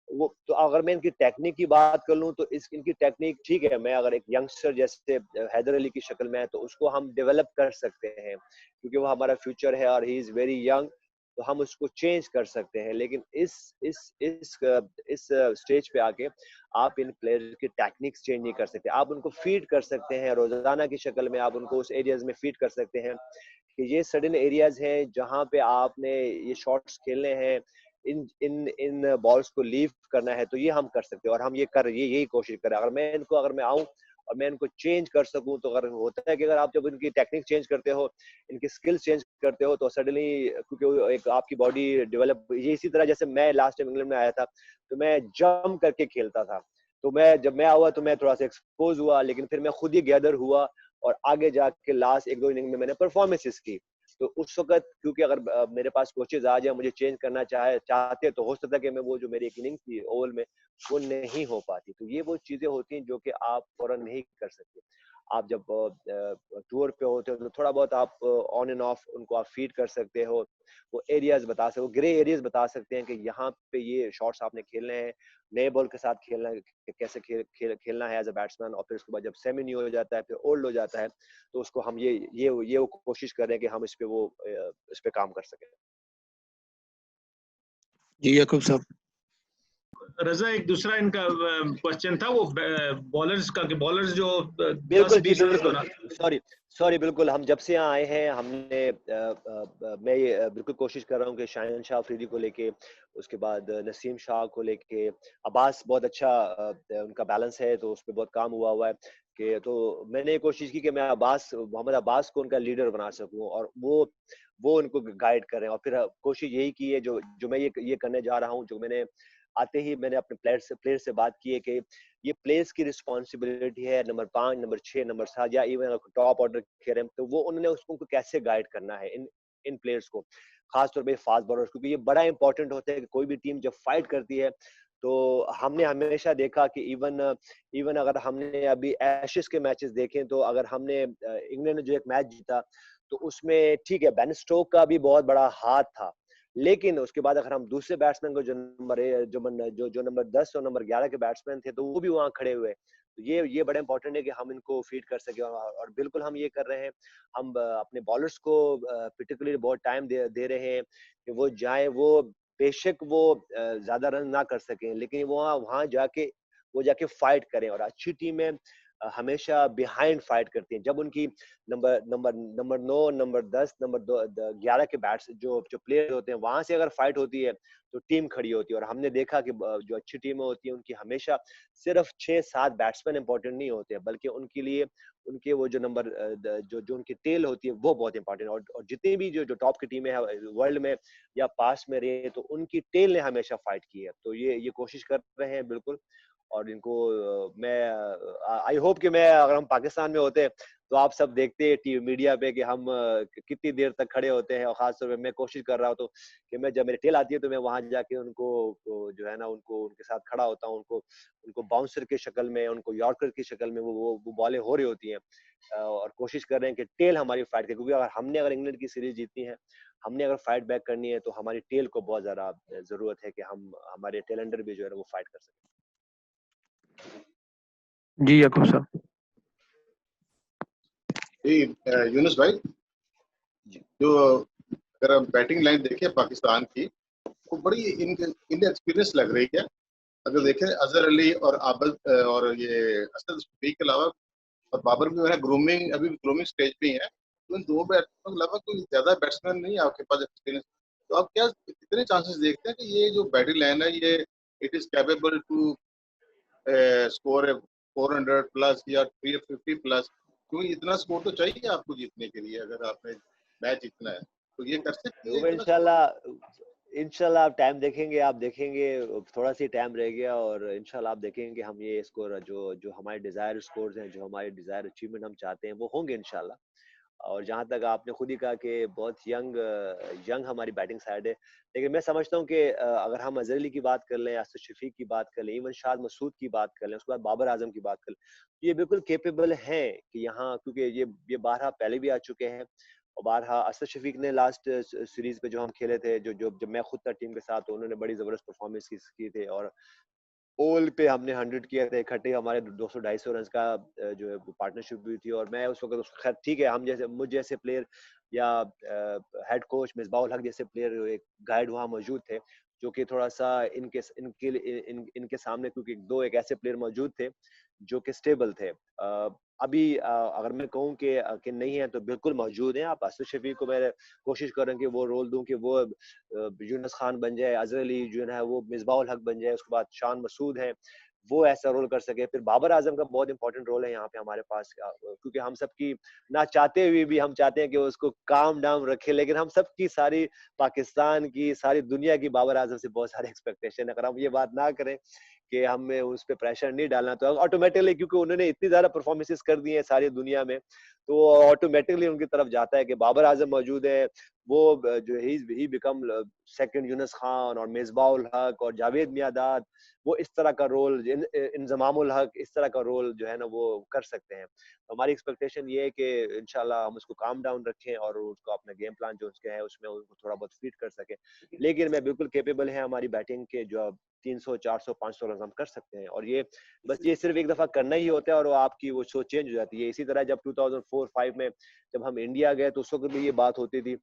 वो। तो अगर मैं इनकी टेक्निक की बात कर लूँ तो इनकी टेक्निक ठीक है, मैं अगर एक यंगस्टर जैसे हैदर अली की शक्ल में है तो उसको हम डेवलप कर सकते हैं, क्योंकि वो हमारा फ्यूचर है और ही इज वेरी यंग, तो हम उसको चेंज कर सकते हैं। लेकिन इस स्टेज पे आके आप इन प्लेयर की टेक्निक्स चेंज नहीं कर सकते। आप उनको फीड कर सकते हैं रोजाना की शक्ल में, आप उनको उस एरियाज में फीड कर सकते हैं कि ये सडन एरियाज हैं जहाँ पे आपने ये शॉट्स खेलने हैं, इन बॉल्स को लीव करना है, तो ये हम कर सकते हैं और हम यही कोशिश करें। अगर मैं आऊँ और मैं इनको चेंज कर सकूं। तो अगर होता है कि अगर आप जब इनकी टेक्निक चेंज करते हो, इनकी स्किल्स चेंज करते हो, तो सडनली क्योंकि एक आपकी बॉडी डेवलप, ये इसी तरह जैसे मैं लास्ट टाइम इंग्लैंड में आया था तो मैं जंप करके खेलता था, तो मैं जब मैं आया तो मैं थोड़ा सा एक्सपोज हुआ, लेकिन फिर मैं खुद ही गैदर हुआ और आगे जाके लास्ट 1-2 इनिंग में मैंने परफॉर्मेंसेस की। तो उस वक्त क्योंकि अगर मेरे पास कोचेज आ जाए, मुझे चेंज करना चाहते, तो हो सकता है कि मैं वो जो मेरी एक इनिंग थी ओवल में वो नहीं हो पाती। तो ये वो चीजें होती हैं जो कि आप फौरन नहीं कर सकते। आप जब टूर पे होते हो तो थोड़ा बहुत आप ऑन एंड ऑफ उनको आप फीड कर सकते हो, वो एरियाज बता सकते हो, ग्रे एरियाज बता सकते हैं कि यहाँ पे ये शॉट्स आपने खेलने हैं, नए बॉल के साथ खेलना है, कैसे खेलना है एज अ बैट्समैन। और फिर उसके बाद जब सेमी न्यू हो जाता है, फिर ओल्ड हो जाता है, तो उसको हम ये वो कोशिश कर रहे हैं कि हम इस पे काम कर सकें। जी याकूब साहब। रजा, एक दूसरा इनका क्वेश्चन था वो बॉलर्स का, कि बॉलर्स जो बिल्कुल जी, 10-20 साल बिल्कुल। पुराना। सॉरी बिल्कुल, हम जब से यहाँ आए हैं हमने मैं ये बिल्कुल कोशिश कर रहा हूँ कि शाहिन शाह अफरीदी को लेके, उसके बाद नसीम शाह को लेके, अब्बास बहुत अच्छा उनका बैलेंस है, तो उस पर बहुत काम हुआ है कि, तो मैंने कोशिश की कि मैं मोहम्मद अब्बास को उनका लीडर बना सकूं, और वो उनको गाइड करें। और फिर कोशिश यही की है जो जो मैं ये करने जा रहा हूँ, जो मैंने आते ही मैंने अपने प्लेयर से बात की है कि ये प्लेयर्स की रिस्पॉन्सिबिलिटी है, नंबर 5, नंबर 6, नंबर 7 या इवन टॉप ऑर्डर खेल रहे हैं, तो वो उन्होंने उनको कैसे गाइड करना है इन प्लेयर्स को, खासतौर पे फास्ट बॉलर्स, क्योंकि ये बड़ा इंपॉर्टेंट होता है कि कोई भी टीम जब फाइट करती है, तो हमने हमेशा देखा कि इवन अगर हमने अभी एशेस के मैचेस देखें, तो अगर हमने इंग्लैंड ने जो एक मैच जीता, तो उसमें ठीक है बेन स्टोक का भी बहुत बड़ा हाथ था, लेकिन उसके बाद अगर हम दूसरे बैट्समैन को जो नंबर 10 और नंबर 11 के बैट्समैन थे, तो वो भी वहां खड़े हुए। तो ये बड़ा इंपॉर्टेंट है कि हम इनको फीड कर सके, और बिल्कुल हम ये कर रहे हैं। हम अपने बॉलर्स को पर्टिकुलरली बहुत टाइम दे रहे हैं कि वो जाए, वो बेशक वो ज्यादा रन ना कर सकें, लेकिन वहां जाके फाइट करें। और अच्छी टीमें हमेशा बिहाइंड फाइट करती हैं। जब उनकी नंबर 9, नंबर 10, नंबर 11 के बैट्स जो प्लेयर होते हैं, वहां से अगर फाइट होती है तो टीम खड़ी होती है। और हमने देखा कि जो अच्छी टीमें होती हैं उनकी हमेशा सिर्फ 6-7 बैट्समैन इंपॉर्टेंट नहीं होते हैं, बल्कि उनके लिए उनके वो जो नंबर जो उनकी टेल होती है वो बहुत इंपॉर्टेंट है। और जितनी भी जो टॉप की टीमें हैं वर्ल्ड में या पास में रहे, तो उनकी टेल ने हमेशा फाइट की है। तो ये कोशिश कर रहे हैं बिल्कुल। और इनको मैं आई होप कि मैं अगर हम पाकिस्तान में होते तो आप सब देखते मीडिया पे कि हम कितनी देर तक खड़े होते हैं। और खासतौर पे मैं कोशिश कर रहा हूँ तो कि मैं जब मेरी टेल आती है तो मैं वहां जाके उनको जो है ना उनके साथ खड़ा होता हूँ, उनको बाउंसर की शक्ल में, उनको यॉर्कर की शक्ल में वो बॉलें हो रही होती हैं, और कोशिश कर रहे हैं कि टेल हमारी फाइट करे, क्योंकि अगर इंग्लैंड की सीरीज जीतनी है, हमने अगर फाइट बैक करनी है, तो हमारी टेल को बहुत ज्यादा जरूरत है कि हमारे टेल अंडर भी जो है वो फाइट कर सके। जी याकूब साहब। यूनुस भाई, जो अगर हम बैटिंग लाइन देखें पाकिस्तान की, वो बड़ी इनएक्सपीरियंस लग रही है। अगर देखें अजहर अली और आबद और ये असद शफीक के अलावा और बाबर भी है, ग्रूमिंग स्टेज पे है, तो इन दो बैट्समैन के अलावा कोई ज्यादा बैट्समैन नहीं है आपके पास एक्सपीरियंस। तो आप क्या कितने चांसेस देखते हैं कि ये जो बैटिंग लाइन है ये it is capable to score 400 plus या 350 प्लस? क्योंकि इतना स्कोर तो चाहिए आपको जीतने के लिए, अगर आपने मैच जीतना है तो ये कर सकते हैं। इंशाल्लाह आप टाइम देखेंगे, आप देखेंगे थोड़ा सी टाइम रह गया, और इंशाल्लाह आप देखेंगे कि हम ये स्कोर जो हमारे डिजायर स्कोर्स हैं, जो हमारे डिजायर अचीवमेंट हम चाहते हैं, वो होंगे इंशाल्लाह। और जहाँ तक आपने खुद ही कहा कि बहुत यंग हमारी बैटिंग साइड है, लेकिन मैं समझता हूँ कि अगर हम अजहर अली की बात कर लें, असद शफीक की बात कर लें, इवन शाद मसूद की बात कर लें, उसके बाद बाबर आजम की बात कर लें, ये बिल्कुल केपेबल हैं कि यहाँ, क्योंकि ये 12 पहले भी आ चुके हैं। और 12 असद शफीक ने लास्ट सीरीज पे जो हम खेले थे, जब मैं खुद था टीम के साथ, तो उन्होंने बड़ी जबरदस्त परफॉर्मेंस की थे। और ओल पे हमने 100 किए थे इकट्ठे, हमारे 200-250 रन का जो है पार्टनरशिप भी थी। और मैं उस वक्त खैर ठीक है, मुझ जैसे प्लेयर या हेड कोच मिसबाउल हक जैसे प्लेयर एक गाइड वहाँ मौजूद थे, जो कि थोड़ा सा इनके सामने, क्योंकि एक ऐसे प्लेयर मौजूद थे जो कि स्टेबल थे। अभी अगर मैं कहूँ कि नहीं है, तो बिल्कुल मौजूद हैं। आप असद शफीक को मैं कोशिश कर रहे हैं कि वो रोल दूं कि वो यूनुस खान बन जाए, अजहर अली जो है वो मिसबाउल हक बन जाए, उसके बाद शान मसूद है, वो ऐसा रोल कर सके। फिर बाबर आजम का बहुत इंपॉर्टेंट रोल है यहाँ पे हमारे पास, क्योंकि हम सबकी ना चाहते हुए भी हम चाहते हैं कि उसको काम डाउन रखे, लेकिन हम सबकी सारी पाकिस्तान की, सारी दुनिया की बाबर आजम से बहुत सारे एक्सपेक्टेशन है। अगर हम ये बात ना करें कि हमें उस पर प्रेशर नहीं डालना, तो ऑटोमेटिकली, क्योंकि उन्होंने इतनी ज्यादा परफॉर्मेंसेस कर दी हैं सारी दुनिया में, तो ऑटोमेटिकली उनकी तरफ जाता है कि बाबर आजम मौजूद है, वो जो he become second Yunus Khan और मिसबाह उल हक और जावेद मियादाद, वो इस तरह का रोल, इंजमाम उल हक इस तरह का रोल जो है ना वो कर सकते हैं। तो हमारी एक्सपेक्टेशन ये है कि इंशाल्लाह हम उसको काम डाउन रखें और उसको अपना गेम प्लान जो उसके है उसमें उनको थोड़ा बहुत फीड कर सके। लेकिन मैं बिल्कुल केपेबल है हमारी बैटिंग के, जो 300 400 500 रन हम कर सकते हैं, और ये बस ये सिर्फ एक दफा करना ही होता है और आपकी वो सोच चेंज हो जाती है। इसी तरह जब 2004-5 में जब हम इंडिया गए तो उस वक्त भी ये बात होती थी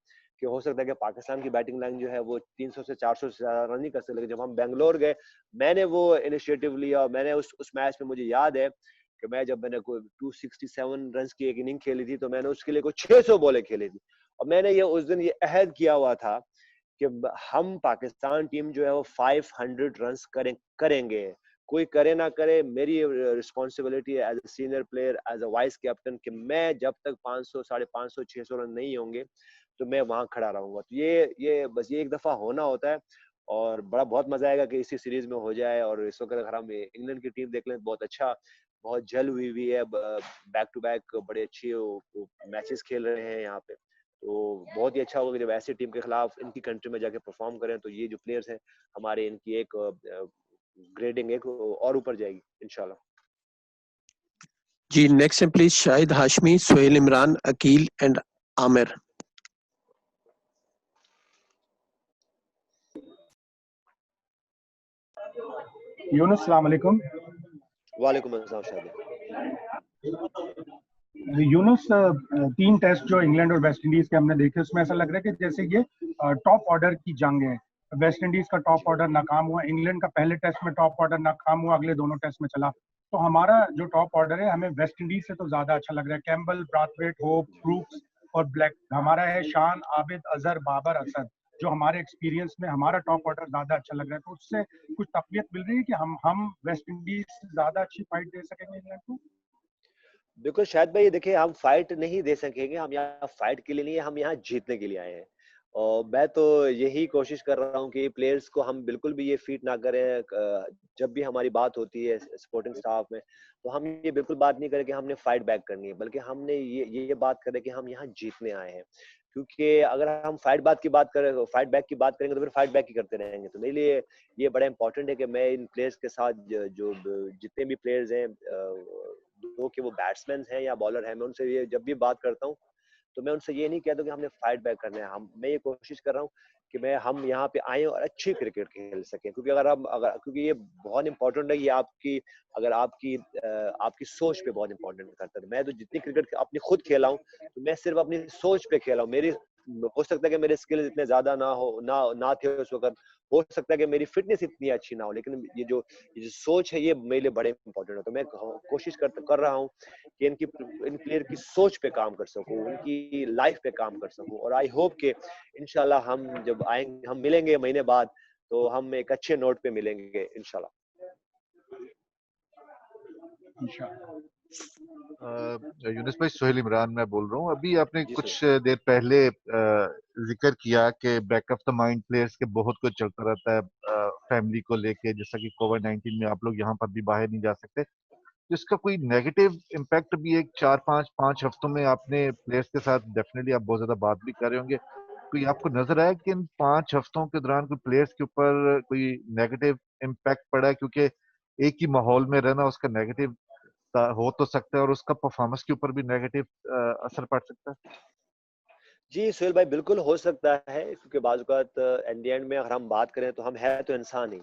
कि हो सकता है कि पाकिस्तान की बैटिंग लाइन जो है वो 300 से 400 से ज्यादा रन नहीं कर सकते। लेकिन जब हम बेंगलोर गए, मैंने वो इनिशिएटिव लिया और मैंने उस मैच में, मुझे याद है कि मैंने कोई 267 रन की एक इनिंग खेली थी, तो मैंने उसके लिए कोई 600 बॉलें खेली थी, और मैंने ये उस दिन ये अहद किया हुआ था कि हम पाकिस्तान टीम जो है वो 500 रन्स करेंगे, कोई करे ना करे, मेरी रिस्पॉन्सिबिलिटी है as a senior player, as a vice captain, कि मैं जब तक 500 550 600 रन नहीं होंगे तो मैं वहां खड़ा रहूंगा। तो ये बस ये एक दफा होना होता है, और बहुत मजा आएगा कि इसी सीरीज में हो जाए। और इस वक्त अगर हम इंग्लैंड की टीम देख लें, बहुत अच्छा, बहुत जल हुई है, बैक टू बैक बड़े अच्छे मैचेस खेल रहे हैं यहाँ पे। तो बहुत ही अच्छा होगा कि जब ऐसी टीम के खिलाफ इनकी कंट्री में जाके परफॉर्म करें, तो ये जो प्लेयर्स हैं हमारे, इनकी एक ग्रेडिंग एक और ऊपर जाएगी इंशाल्लाह। जी, नेक्स्ट है प्लीज शाहिद हाशमी, सोहेल इमरान, अकील एंड आमिर। यूनुस, अस्सलाम वालेकुम। वालेकुम अस्सलाम शाहिद। यूनुस, 3 टेस्ट जो इंग्लैंड और वेस्ट इंडीज के हमने देखे, उसमें ऐसा लग रहा है कि जैसे ये टॉप ऑर्डर की जंग है। वेस्ट इंडीज का टॉप ऑर्डर नाकाम हुआ, इंग्लैंड का पहले टेस्ट में टॉप ऑर्डर नाकाम हुआ, अगले दोनों टेस्ट में चला। तो हमारा जो टॉप ऑर्डर है हमें वेस्ट इंडीज से तो ज्यादा अच्छा लग रहा है। कैम्बल, ब्राथवेट, होप, ब्रूक्स और ब्लैक। हमारा है शान, आबिद, अजहर, बाबर, असद। जो हमारे एक्सपीरियंस में हमारा टॉप ऑर्डर ज्यादा अच्छा लग रहा है। तो उससे कुछ तकवीत मिल रही है कि हम वेस्ट इंडीज से ज्यादा अच्छी फाइट दे सकेंगे इंग्लैंड को। बिल्कुल शायद भाई, देखिए हम फाइट नहीं दे सकेंगे, हम यहाँ फाइट के लिए नहीं है, हम यहाँ जीतने के लिए आए हैं। और मैं तो यही कोशिश कर रहा हूँ कि प्लेयर्स को हम बिल्कुल भी ये फीट ना करें। जब भी हमारी बात होती है सपोर्टिंग स्टाफ में, तो हम ये बिल्कुल बात नहीं करें कि हमने फाइट बैक करनी है, बल्कि हमने ये बात करें कि हम यहाँ जीतने आए हैं। क्योंकि अगर हम फाइट बैक की बात करेंगे तो फिर फाइट बैक ही करते रहेंगे। तो मेरे लिए ये बड़ा इंपॉर्टेंट है कि मैं इन प्लेयर्स के साथ जो जितने भी प्लेयर्स हैं, दो कि वो बैट्समैन हैं या बॉलर हैं, मैं उनसे ये जब भी बात करता हूँ तो मैं उनसे ये नहीं कहता कि हमने फाइट बैक करना है। मैं ये कोशिश कर रहा हूँ कि हम यहाँ पे आए और अच्छी क्रिकेट खेल सकें, क्योंकि क्योंकि ये बहुत इंपॉर्टेंट है। ये आपकी सोच पे बहुत इंपॉर्टेंट करता है। मैं तो जितनी क्रिकेट अपनी खुद खेला हूँ, तो मैं सिर्फ अपनी सोच पे खेला हूँ। हो सकता है कि मेरे स्किल्स इतने ज्यादा ना थे उस वक्त, हो सकता है कि मेरी फिटनेस इतनी अच्छी ना हो, लेकिन ये जो सोच है ये मेरे लिए बड़े इंपॉर्टेंट है। तो मैं कोशिश कर रहा हूँ कि इन प्लेयर की सोच पे काम कर सकूं, उनकी लाइफ पे काम कर सकूं, और आई होप कि इंशाल्लाह हम जब आएंगे, हम मिलेंगे महीने बाद, तो हम एक अच्छे नोट पे मिलेंगे इंशाल्लाह। यूनुस भाई, सोहेल इमरान मैं बोल रहा हूँ। अभी आपने कुछ देर पहले जिक्र किया कि back of the mind players के बहुत कुछ चलता रहता है फैमिली को लेके, जैसा कि कोविड-19 में आप लोग यहाँ पर भी बाहर नहीं जा सकते। जिसका कोई नेगेटिव इम्पैक्ट भी एक 4-5 हफ्तों में आपने प्लेयर्स के साथ डेफिनेटली आप बहुत ज्यादा बात भी कर रहे होंगे, कोई आपको नजर आया कि इन 5 हफ्तों के दौरान कोई प्लेयर्स के ऊपर कोई नेगेटिव इम्पैक्ट पड़ा है? क्योंकि एक ही माहौल में रहना उसका नेगेटिव हो तो सकता है और उसका परफॉर्मेंस के ऊपर भी नेगेटिव असर पड़ सकता है। जी सुहेल भाई, बिल्कुल हो सकता है, क्योंकि बाज़ औक़ात एट द एंड में अगर हम बात करें तो हम है तो इंसान ही,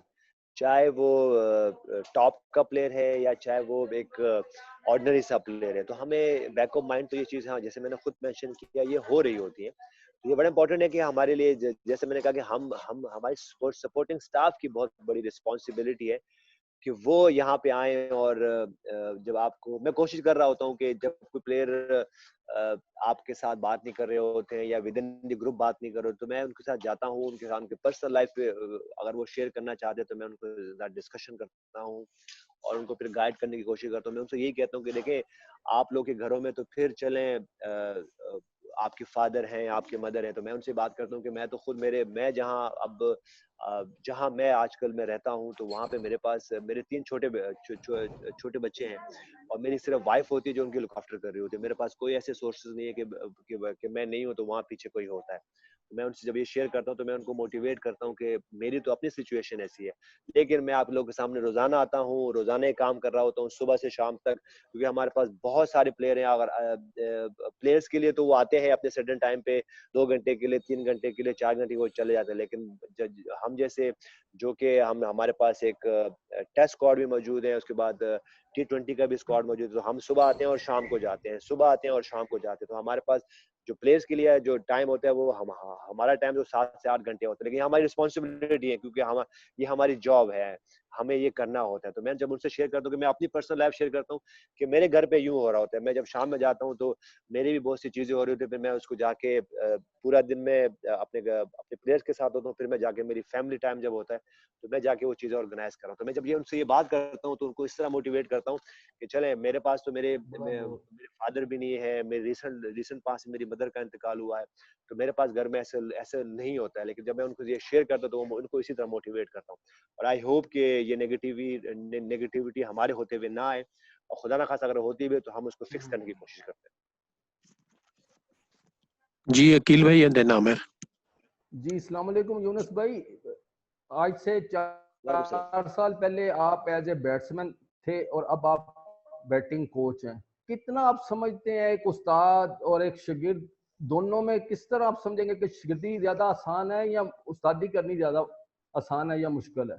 चाहे वो टॉप का प्लेयर है या चाहे वो एक ऑर्डिनरी सा प्लेयर है। तो हमें बैक ऑफ माइंड तो ये चीज़, हाँ जैसे मैंने खुद मेंशन किया, ये हो रही होती है। तो ये बड़ा इंपॉर्टेंट है कि हमारे लिए, जैसे मैंने कहा कि हम हमारी सपोर्टिंग स्टाफ की बहुत बड़ी रिस्पॉन्सिबिलिटी है कि वो यहाँ पे आए और जब आपको, मैं कोशिश कर रहा होता हूँ कि जब कोई प्लेयर आपके साथ बात नहीं कर रहे होते हैं या विद इन द ग्रुप बात नहीं कर रहे, तो मैं उनके साथ जाता हूँ, उनके साथ उनके पर्सनल लाइफ पे अगर वो शेयर करना चाहते हैं तो मैं उनको साथ डिस्कशन करता हूँ और उनको फिर गाइड करने की कोशिश करता हूँ। मैं उनसे यही कहता हूँ कि देखें, आप लोग के घरों में तो फिर चलें, आपके फादर हैं, आपके मदर हैं, तो मैं उनसे बात करता हूँ कि मैं तो खुद मैं जहाँ अब जहाँ मैं आजकल मैं रहता हूँ, तो वहाँ पे मेरे पास मेरे 3 छोटे बच्चे हैं और मेरी सिर्फ वाइफ होती है जो उनकी लुक आफ्टर कर रही होती है। मेरे पास कोई ऐसे सोर्सेज नहीं है कि मैं नहीं हूँ तो वहाँ पीछे कोई होता है। तो मैं उनसे जब ये शेयर करता हूँ तो मैं उनको मोटिवेट करता हूँ कि मेरी तो अपनी सिचुएशन ऐसी है, लेकिन मैं आप लोगों के सामने रोजाना आता हूँ, रोजाना ही काम कर रहा होता हूँ सुबह से शाम तक, क्योंकि हमारे पास बहुत सारे प्लेयर हैं। अगर प्लेयर्स के लिए तो वो आते हैं अपने सर्टेन टाइम पे, 2 घंटे के लिए, 3 घंटे के लिए, 4 घंटे के वो चले जाते हैं, लेकिन हम जैसे जो कि हमारे पास एक टेस्ट स्क्वाड भी मौजूद है, उसके बाद T20 का भी स्क्वाड मौजूद है, तो हम सुबह आते हैं और शाम को जाते हैं, सुबह आते हैं और शाम को जाते हैं। तो हमारे पास जो प्लेयर्स के लिए जो टाइम होता है वो हमारा टाइम तो 7 से 8 घंटे होता है, लेकिन हमारी रिस्पॉन्सिबिलिटी है क्योंकि ये हमारी जॉब है, हमें ये करना होता है। तो मैं जब उनसे शेयर करता हूँ कि मैं अपनी पर्सनल लाइफ शेयर करता हूँ कि मेरे घर पे यूं हो रहा होता है, मैं जब शाम में जाता हूँ तो मेरी भी बहुत सी चीजें हो रही होती है, फिर मैं उसको जाके पूरा दिन में अपने प्लेयर्स के साथ होता हूँ, फिर मैं जाके मेरी फैमिली टाइम जब होता है तो मैं जाके वो चीजें ऑर्गेनाइज कर रहा हूँ। तो मैं जब उनसे ये बात करता हूँ तो उनको इस तरह मोटिवेट करता हूँ कि चले, मेरे पास तो मेरे फादर भी नहीं है, मेरे रिसेंट पास मेरी मदर का इंतकाल हुआ है, तो मेरे पास घर में ऐसे नहीं होता है, लेकिन जब मैं उनको ये शेयर करता हूँ तो उनको इसी तरह मोटिवेट करता हूँ। और आई होप कि ये नेगेटिविटी हमारे होते हुए ना आए, और खुदा ना खासा अगर होती भी तो हम उसको फिक्स करने की कोशिश करते हैं। जी अकील भाई या देन आमिर। जी अस्सलाम वालेकुम यूनुस भाई, आज से 4 साल पहले आप एज ए बैट्समैन थे और अब आप बैटिंग कोच हैं। कितना आप समझते हैं एक उस्ताद और एक शागिर्द दोनों में, किस तरह आप समझेंगे कि शागिर्दी ज्यादा आसान है या उस्तादी करनी ज्यादा आसान है या मुश्किल है?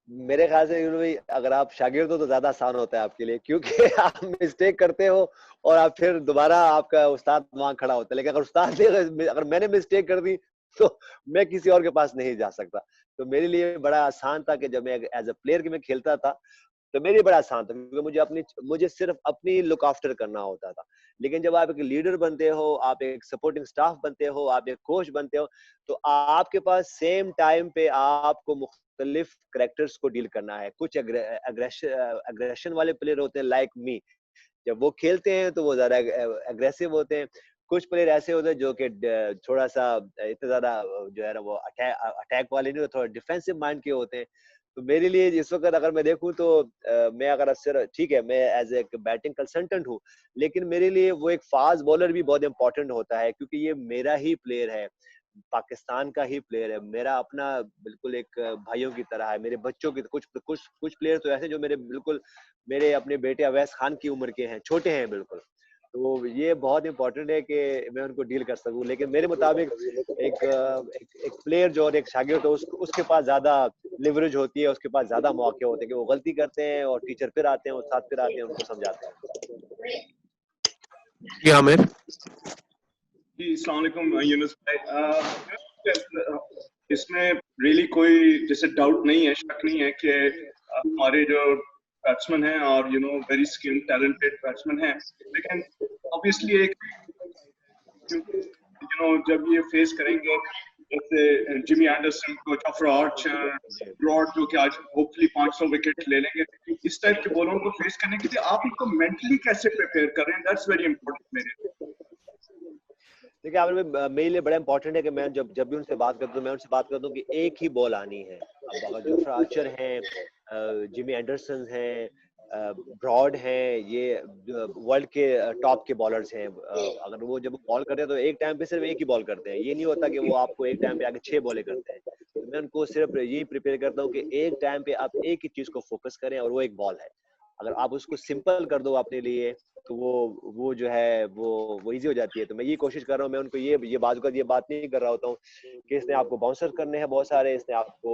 मेरे ख्याल से भाई, अगर आप शागिर्द हो तो ज्यादा आसान होता है आपके लिए, क्योंकि आप मिस्टेक करते हो और आप फिर दोबारा आपका उस्ताद वहां खड़ा होता है। लेकिन अगर उस्ताद ने अगर मैंने मिस्टेक कर दी तो मैं किसी और के पास नहीं जा सकता। तो मेरे लिए बड़ा आसान था कि जब मैं एज अ प्लेयर में खेलता था तो मेरे लिए बड़ा आसान था, क्योंकि मुझे सिर्फ अपनी लुक आफ्टर करना होता था। लेकिन जब आप एक लीडर बनते हो, आप एक सपोर्टिंग स्टाफ बनते हो, आप एक कोच बनते हो, तो आपके पास सेम टाइम पे आपको मुख्तलिफ कैरेक्टर्स को डील करना है। कुछ अग्रेशन वाले प्लेयर होते हैं लाइक मी, जब वो खेलते हैं तो वो ज्यादा अग्रेसिव होते हैं। कुछ प्लेयर ऐसे होते हैं जो कि थोड़ा सा इतना ज्यादा जो है ना वो अटैक वाले नहीं, थोड़ा डिफेंसिव माइंड के होते हैं। तो मेरे लिए इस वक्त अगर मैं देखूं तो मैं अगर अक्सर ठीक है, मैं एज ए बैटिंग कंसल्टेंट हूँ, लेकिन मेरे लिए वो एक फास्ट बॉलर भी बहुत इंपॉर्टेंट होता है, क्योंकि ये मेरा ही प्लेयर है, पाकिस्तान का ही प्लेयर है, मेरा अपना बिल्कुल एक भाइयों की तरह है, मेरे बच्चों की। कुछ प्लेयर तो ऐसे जो मेरे अपने बेटे अवैस खान की उम्र के हैं, छोटे हैं बिल्कुल। तो ये बहुत इंपॉर्टेंट है कि मैं उनको डील कर सकूं। लेकिन मेरे मुताबिक एक प्लेयर जो और एक शागिर्द हो, उसके पास ज्यादा लिवरेज होती है, उसके पास ज्यादा मौके होते हैं कि वो गलती करते हैं और टीचर फिर आते हैं और साथ फिर आते हैं, उनको समझाते हैं। जी आमिर। जी अस्सलाम वालेकुम यूनुस भाई, इसमें रियली कोई जैसे डाउट नहीं है, शक नहीं है कि हमारे जो बैट्समैन हैं और वेरी स्किल्ड टैलेंटेड बैट्समैन हैं, लेकिन ऑब्वियसली एक जब ये फेस करेंगे जैसे जिमी एंडरसन को, जॉफ्रा आर्चर, ब्रॉड जो कि आज होपफुली 500 विकेट ले लेंगे, इस टाइप के बॉलरों को फेस करने के लिए आप इनको मेंटली कैसे प्रिपेयर कर रहे हैं? दैट्स वेरी इंपॉर्टेंट मेरे लिए। देखिए मेरे लिए बड़ा इंपॉर्टेंट है कि मैं जब भी उनसे बात करता हूँ, मैं उनसे बात करता हूँ कि एक ही बॉल आनी है। अब अगर जोफ्रा आर्चर हैं, जिमी एंडरसन हैं, ब्रॉड हैं, ये वर्ल्ड के टॉप के बॉलर्स हैं, अगर वो जब बॉल करते हैं तो एक टाइम पे सिर्फ एक ही बॉल करते हैं। ये नहीं होता कि वो आपको एक टाइम पे आके 6 बॉलें करते हैं। तो मैं उनको सिर्फ यही प्रिपेयर करता हूँ कि एक टाइम पे आप एक ही चीज को फोकस करें और वो एक बॉल है। अगर आप उसको सिंपल कर दो अपने लिए तो वो जो है वो इजी हो जाती है। तो मैं ये कोशिश कर रहा हूँ, मैं उनको ये बात नहीं कर रहा होता हूँ कि इसने आपको बाउंसर करने हैं बहुत सारे, इसने आपको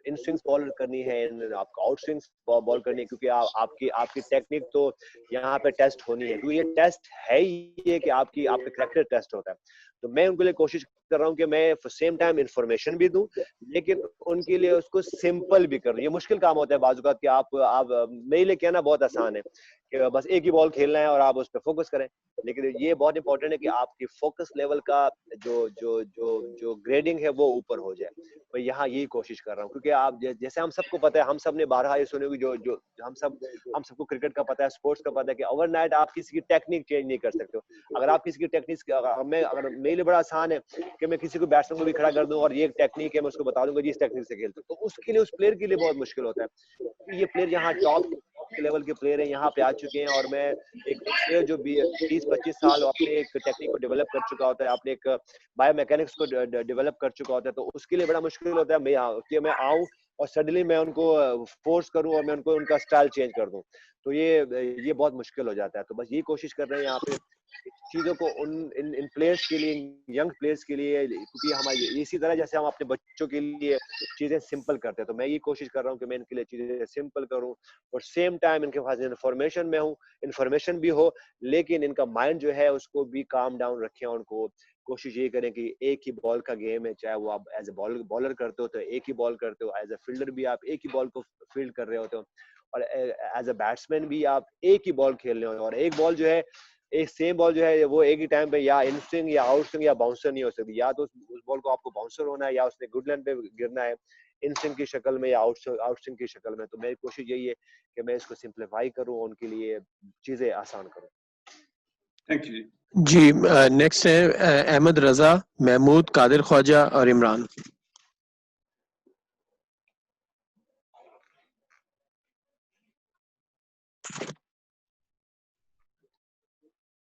इन स्विंग्स बॉल करनी है, आपको आउट स्विंग्स बॉल करनी है, क्योंकि आपकी टेक्निक तो यहाँ पे टेस्ट होनी है, क्योंकि ये टेस्ट है ही ये कि आपका करैक्टर टेस्ट होता है। तो मैं उनके लिए कोशिश कर रहा हूँ कि मैं सेम टाइम इंफॉर्मेशन भी दूं, लेकिन उनके लिए उसको सिंपल भी करूँ। ये मुश्किल काम होता है बाजू का कि आप मेरे लिए कहना बहुत आसान है कि बस एक ही बॉल खेलना है और आप उस पर फोकस करें, लेकिन ये बहुत इंपॉर्टेंट है कि आपकी फोकस लेवल का जो ग्रेडिंग है वो ऊपर हो जाए। मैं यहाँ यही कोशिश कर रहा हूँ, क्योंकि आप जैसे हम सबको पता है, हम सब ने बारहा ये सुनी होगी, जो हम सबको क्रिकेट का पता है, स्पोर्ट्स का पता है कि ओवरनाइट आप किसी की टेक्निक चेंज नहीं कर सकते हो। अगर आप किसी की टेक्निक, अगर मेरे लिए बड़ा आसान है कि मैं किसी को बैट्समैन को भी खड़ा कर दूं और ये एक टेक्निक है, मैं उसको बता दूंगा जी इस टेक्निक से खेलते, तो उसके लिए उस प्लेयर के लिए बहुत मुश्किल होता है, क्योंकि ये प्लेयर यहाँ टॉप के लेवल के प्लेयर हैं, यहाँ पे आ चुके हैं, और मैं एक प्लेयर जो 20-25 साल अपने एक टेक्निक को डेवलप कर चुका होता है, अपने एक बायोमैकेनिक्स को डेवलप कर चुका होता है, तो उसके लिए बड़ा मुश्किल होता है मैं आऊँ और सडनली मैं उनको फोर्स करूं और मैं उनका स्टाइल चेंज कर दूं, तो ये बहुत मुश्किल हो जाता है। तो बस ये कोशिश कर रहे हैं यहाँ पे चीजों को इन प्लेयर्स के लिए, यंग प्लेयर्स के लिए, क्योंकि हमारे इसी तरह जैसे हम अपने बच्चों के लिए चीजें सिंपल करते हैं, तो मैं ये कोशिश कर रहा हूँ कि मैं इनके लिए चीजें सिंपल करूँ और सेम टाइम इनके पास इन्फॉर्मेशन भी हो, लेकिन इनका माइंड जो है उसको भी काम डाउन रखें। उनको कोशिश ये करें कि एक ही बॉल का गेम है, चाहे वो आप एज ए बॉलर करते हो तो एक ही बॉल करते हो, एज ए फील्डर भी आप एक ही बॉल को फील्ड कर रहे होते हो, और एज ए बैट्समैन भी आप एक ही बॉल खेल रहे हो, और एक बॉल जो है, एक सेम बॉल जो है वो एक ही टाइम पे या इन स्विंग या आउट स्विंग या बाउंसर नहीं हो सकती, या तो उस बॉल को आपको बाउंसर होना है या उसने गुड लैंड पे गिरना है इन स्विंग की शक्ल में या आउट स्विंग की शक्ल में। तो मेरी कोशिश यही है कि मैं इसको सिंप्लीफाई करूं, उनके लिए चीजें आसान करूं। Thank you ji. नेक्स्ट है अहमद रजा, महमूद, कादिर ख्वाजा और इमरान।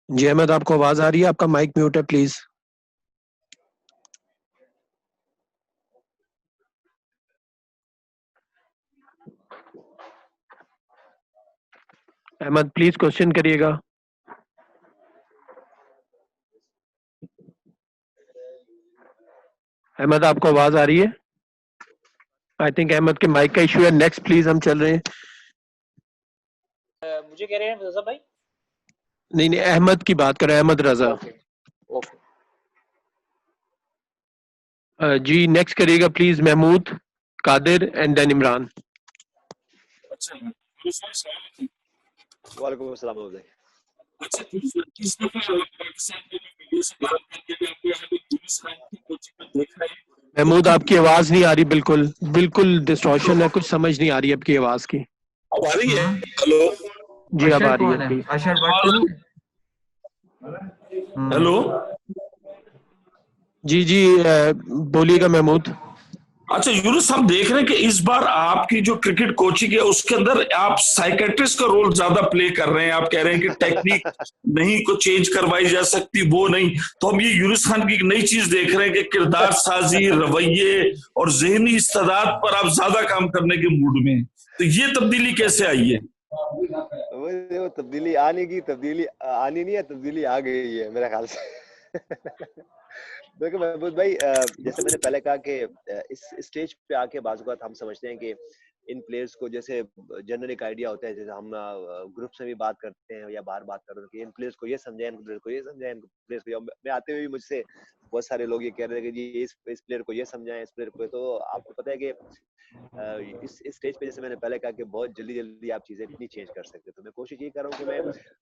जी अहमद, आपको आवाज आ रही है? आपका माइक म्यूट है, प्लीज। अहमद प्लीज क्वेश्चन करिएगा। अहमद आपको आवाज आ रही है? आई थिंक अहमद के माइक का इशू है। नेक्स्ट प्लीज, हम चल रहे हैं। मुझे कह रहे हैं रजा भाई? नहीं, अहमद की बात कर रहे हैं, अहमद रजा। जी नेक्स्ट करिएगा please, Mahmood, Qadir and then Imran. वालेकुम अस्सलाम। अच्छा, इस दफा पाकिस्तान के वीडियो से बात करके आपको यहाँ पे यूनुस खान की कोचिंग में देख रहे हैं। महमूद आपकी आवाज नहीं आ रही, बिल्कुल डिस्टॉर्शन है, कुछ समझ नहीं आ रही आपकी आवाज की। अब आ रही है? हेलो जी अब आ रही है। हेलो जी बोलिएगा महमूद। अच्छा यूनुस, हम देख रहे हैं कि इस बार आपकी जो क्रिकेट कोचिंग है उसके अंदर आप साइकेट्रिस्ट का रोल ज्यादा प्ले कर रहे हैं। आप कह रहे हैं कि टेक्निक नहीं को चेंज करवाई जा सकती, वो नहीं, तो हम ये यूनुस खान की एक नई चीज देख रहे हैं कि किरदार साजी, रवैये और जहनी इस्तेदाद पर आप ज्यादा काम करने के मूड में, तो ये तब्दीली कैसे आई है? वो तब्दीली आनी नहीं है, तब्दीली आ गई है मेरे ख्याल से। देखो महमूद भाई, जैसे मैंने पहले कहा कि इस स्टेज पे आके बाज़ हम समझते हैं कि इन प्लेयर्स को, जैसे जनरल एक आइडिया होता है, जैसे हम ग्रुप में भी बात करते हैं या बार बात करते हैं कि इन प्लेयर्स को ये समझाएं, इन प्लेयर्स को ये समझाएं, इन प्लेयर्स को। मैं आते हुए भी मुझसे बहुत सारे लोग ये कह रहे थे कि जी इस प्लेयर को ये समझाएं, इस प्लेयर को। तो आपको पता है कि इस स्टेज पे, जैसे मैंने पहले कहा कि बहुत जल्दी आप चीजें नहीं चेंज कर सकते, तो मैं कोशिश ये कर रहा हूँ कि मैं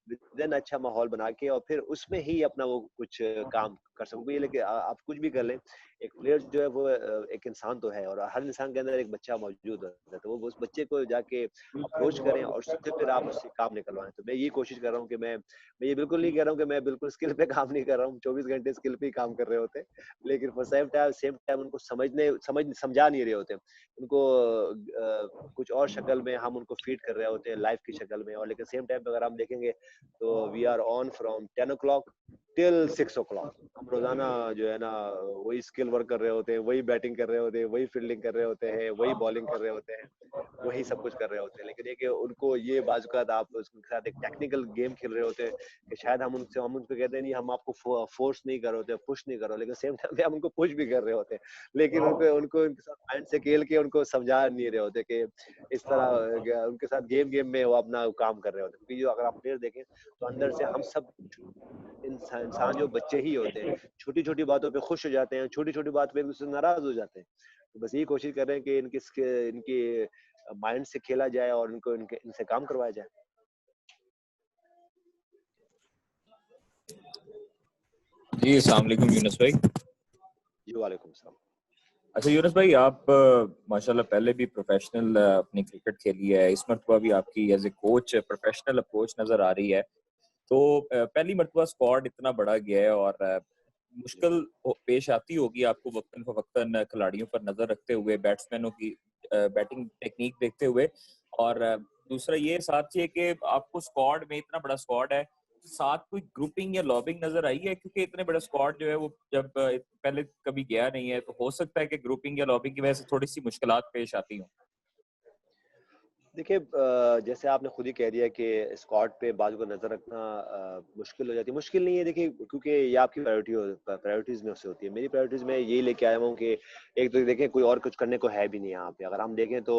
विदिन अच्छा माहौल बना के और फिर उसमें ही अपना वो कुछ काम कर सकूँ। ये लेकिन आप कुछ भी कर लें, एक प्लेयर जो है वो एक इंसान तो है, और हर इंसान के अंदर एक बच्चा मौजूद होता है, तो वो उस बच्चे को जाके अप्रोच करें और उससे फिर आप उससे काम निकलवाएं। तो मैं ये कोशिश कर रहा हूँ कि मैं ये बिल्कुल नहीं कह रहा हूँ कि मैं बिल्कुल स्किल पे काम नहीं कर रहा हूँ, 24 घंटे स्किल पे ही काम कर रहे होते हैं, लेकिन फॉर सेम टाइम उनको समझा नहीं रहे होते, उनको कुछ और शक्ल में हम उनको फीड कर रहे होते हैं, लाइफ की शक्ल में। और लेकिन सेम टाइम पे अगर हम देखेंगे तो we are on from 10 o'clock till 6 o'clock। हम रोजाना जो है ना वही स्किल वर्क कर रहे होते हैं, वही बैटिंग कर रहे होते हैं, वही फील्डिंग कर रहे होते हैं, वही बॉलिंग कर रहे होते हैं, वही सब कुछ कर रहे होते हैं, लेकिन ये कि उनको ये बाज़-औक़ात आप उसके साथ एक टेक्निकल गेम खेल रहे होते हैं कि शायद हम उन पे कहते हैं नहीं, हम आपको फोर्स नहीं कर रहे होते, पुश नहीं कर रहे, लेकिन सेम टाइम पे हम उनको पुश भी कर रहे होते हैं, लेकिन उनको उनको उनके साथ माइंड से खेल के उनको समझा नहीं रहे होते कि इस तरह उनके साथ गेम में वो अपना काम कर रहे होते हैं। क्योंकि जो अगर आप प्लेयर देखें तो अंदर से हम सब इंसान जो बच्चे ही होते हैं, छोटी-छोटी बातों पे खुश हो जाते हैं, छोटी-छोटी बात पे एक-दूसरे से नाराज़ हो जाते हैं। तो बस यही कोशिश कर रहे हैं कि इनके माइंड से खेला जाए और इनसे काम करवाया जाए। जी, अस्सलाम वालेकुम यूनुस भाई। जी, वालेकुम सलाम। अच्छा यूनुस भाई, आप माशाल्लाह पहले भी प्रोफेशनल अपनी क्रिकेट खेली है, इस मरतबा भी आपकी as a coach professional approach नजर आ रही है। तो पहली मरतबा स्क्वाड इतना बड़ा गया है और मुश्किल पेश आती होगी आपको वक्तन फवक्तन खिलाड़ियों पर नजर रखते हुए, बैट्समैनों की बैटिंग टेक्निक देखते हुए, और दूसरा ये साथ ही कि आपको स्क्वाड में इतना बड़ा स्क्वाड है, साथ कोई ग्रुपिंग या लॉबिंग नजर आई है? क्योंकि इतने बड़ा स्क्वाड जो है वो जब पहले कभी गया नहीं है, तो हो सकता है कि ग्रुपिंग या लॉबिंग की वजह से थोड़ी सी मुश्किलात पेश आती हों। देखिए, जैसे आपने खुद ही कह दिया कि स्क्वाड पे बाज़ को नज़र रखना मुश्किल हो जाती है। मुश्किल नहीं है, देखिए, क्योंकि ये आपकी प्रायोरिटीज़ में से होती है। मेरी प्रायोरिटीज़ में यही लेके आया हूँ कि एक तो देखें, कोई और कुछ करने को है भी नहीं यहाँ पे। अगर हम देखें तो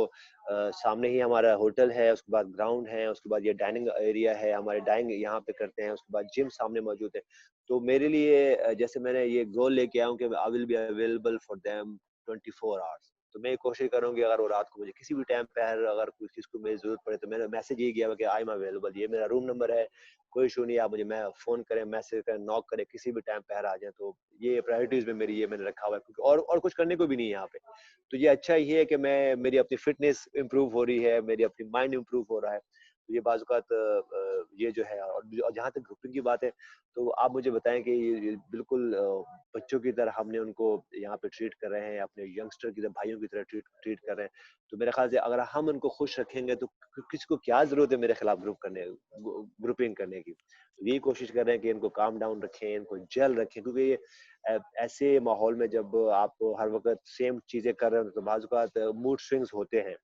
सामने ही हमारा होटल है, उसके बाद ग्राउंड है, उसके बाद ये डाइनिंग एरिया है, हमारे डाइनिंग यहाँ पे करते हैं, उसके बाद जिम सामने मौजूद है। तो मेरे लिए जैसे मैंने ये गोल लेके आया हूँ कि I will be available for them 24 hours. तो मैं कोशिश करूँगी अगर वो रात को मुझे किसी भी टाइम पे अगर कोई चीज़ को मेरी ज़रूरत पड़े, तो मैंने मैसेज यही किया हुआ कि आई एम अवेलेबल, ये मेरा रूम नंबर है, कोई इशू नहीं है, आप मुझे फ़ोन करें, मैसेज करें, नॉक करें, किसी भी टाइम पे आ जाएँ। तो ये प्रायोरिटीज़ में मेरी ये मैंने रखा हुआ है, क्योंकि और कुछ करने को भी नहीं है यहाँ पे। तो ये अच्छा ये है कि मेरी अपनी फ़िटनेस इम्प्रूव हो रही है, मेरी अपनी माइंड इम्प्रूव हो रहा है। तो ये बाज़-औक़ात ये जो है, और जहाँ तक ग्रुपिंग की बात है, तो आप मुझे बताएँ कि ये बिल्कुल बच्चों की तरह हमने उनको यहाँ पे ट्रीट कर रहे हैं, अपने यंगस्टर की तरह, भाइयों की तरह ट्रीट कर रहे हैं। तो मेरे ख्याल से अगर हम उनको खुश रखेंगे तो किसी को क्या ज़रूरत है मेरे खिलाफ ग्रुपिंग करने की। तो यही कोशिश कर रहे हैं कि इनको काम डाउन रखें, इनको जेल रखें, क्योंकि ये ऐसे माहौल में जब आप हर वक़्त सेम चीज़ें कर रहे हो तो बाज़ औक़ात मूड स्विंग्स होते हैं।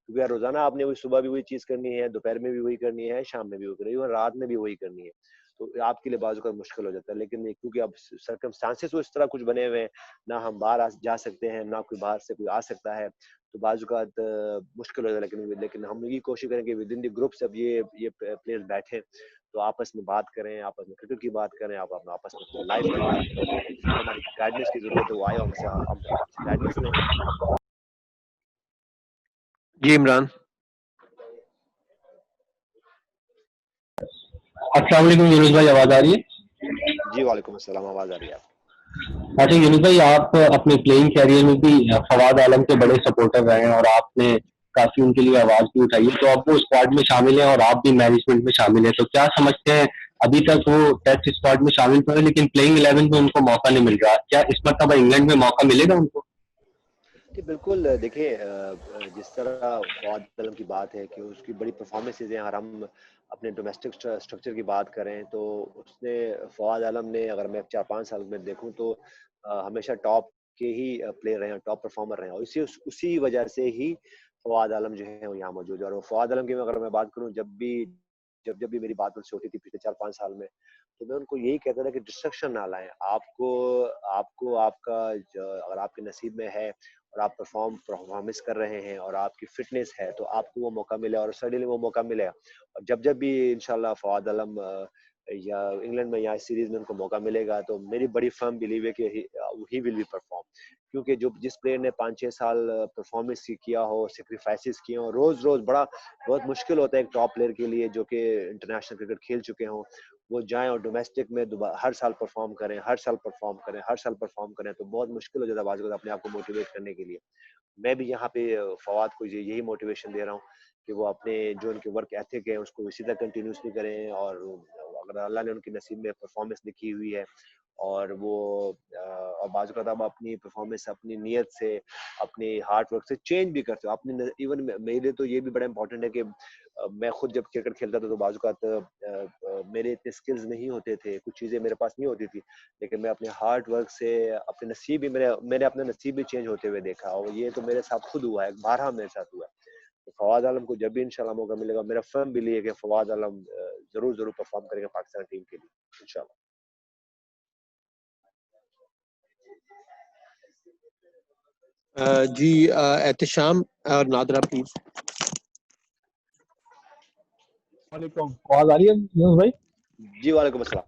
क्योंकि रोज़ाना आपने वही, सुबह भी वही चीज़ करनी है, दोपहर में भी वही करनी है, शाम में भी वही करनी है, और रात में भी वही करनी है। तो आपके लिए बाज़ औक़ात मुश्किल हो जाता है। लेकिन क्योंकि अब सर्कमस्टांसेस इस तरह कुछ बने हुए हैं, ना हम बाहर जा सकते हैं, ना कोई बाहर से कोई आ सकता है, तो बाज़ औक़ात मुश्किल हो जाता है। लेकिन हम ये कोशिश करें कि विदिन द ग्रुप सब ये प्लेयर्स बैठें, तो आपस में बात करें, आपस में क्रिकेट की बात करें, आप आपस में अपनी लाइफ की बात करें। जो हमारी गाइडेंस की ज़रूरत है वो आए, हम गाइडेंस लें। जी इमरान। अस्सलाम वालेकुम यूनुस भाई, आवाज आ रही है? जी वालेकुम अस्सलाम, आवाज आ रही है आपकी। अच्छा यूनुस भाई, आप अपने प्लेइंग कैरियर में भी फवाद आलम के बड़े सपोर्टर रहे हैं और आपने काफी उनके लिए आवाज भी उठाई है, तो अब वो स्क्वाड में शामिल हैं और आप भी मैनेजमेंट में शामिल हैं, तो क्या समझते हैं, अभी तक वो टेस्ट स्क्वाड में शामिल तो है लेकिन प्लेइंग 11 में उनको मौका नहीं मिल रहा, क्या इस मरतबा इंग्लैंड में मौका मिलेगा उनको? जी बिल्कुल, देखिए, जिस तरह फवाद आलम की बात है कि उसकी बड़ी परफॉर्मेंसेज हैं, और हम अपने डोमेस्टिक स्ट्रक्चर की बात करें तो फवाद आलम ने, अगर मैं 4-5 साल में देखूं तो हमेशा टॉप के ही प्लेयर रहे हैं, टॉप परफॉर्मर रहे हैं, और उसी वजह से ही फवाद आलम जो है वो यहाँ मौजूद है। और फवाद आलम की अगर मैं बात करूँ, जब भी मेरी बात उनसे होती थी पिछले 4-5 साल में, तो मैं उनको यही कहता था कि डिस्ट्रक्शन ना लाएं। आपको आपका अगर आपके नसीब में है और आप परफॉर्मेंस कर रहे हैं और आपकी फिटनेस है, तो आपको वो मौका मिले, और सडनली वो मौका मिलेगा। और जब भी इंशाल्लाह फवाद आलम या इंग्लैंड में या इस सीरीज में उनको मौका मिलेगा, तो मेरी बड़ी फर्म बिलीव है कि ही विल बी परफॉर्म। क्योंकि जिस प्लेयर ने 5-6 साल परफॉर्मेंस किया हो, सेक्रीफाइसेस किए हो, रोज बहुत मुश्किल होता है एक टॉप प्लेयर के लिए जो कि इंटरनेशनल क्रिकेट खेल चुके हों, वो जाएं और डोमेस्टिक में हर साल परफॉर्म करें, तो बहुत मुश्किल हो जाता है बाज़ वक़्त अपने आप को मोटिवेट करने के लिए। मैं भी यहाँ पे फवाद को यही मोटिवेशन दे रहा हूँ कि वो अपने जो उनके वर्क एथिक है उसको इसी तरह कंटिन्यूसली करें, और अगर अल्लाह ने उनकी नसीब में परफॉर्मेंस लिखी हुई है, और वो और बाज़ वक़्त आप अपनी परफॉर्मेंस अपनी नीयत से, अपनी हार्ड वर्क से चेंज भी करते हो। अपने इवन मेरे लिए तो ये भी बड़ा इंपॉर्टेंट है कि मैं खुद जब क्रिकेट खेलता था तो बाज़ वक़्त मेरे इतने स्किल्स नहीं होते थे, कुछ चीज़ें मेरे पास नहीं होती थी, लेकिन मैं अपने हार्ड वर्क से अपने नसीब भी मैंने अपना नसीब भी चेंज होते हुए देखा, और ये तो मेरे साथ खुद हुआ है, बारहा मेरे साथ हुआ है। तो फवाद आलम को जब भी इंशाल्लाह मौका मिलेगा, मेरा फर्म बिलीव है कि फवाद आलम जरूर परफॉर्म करेंगे पाकिस्तान टीम के लिए इंशाल्लाह। जी एहतशाम और नादरा प्लीज। वालेकुम, आवाज आ रही है यूनुस भाई? जी वालेकुम अस्सलाम।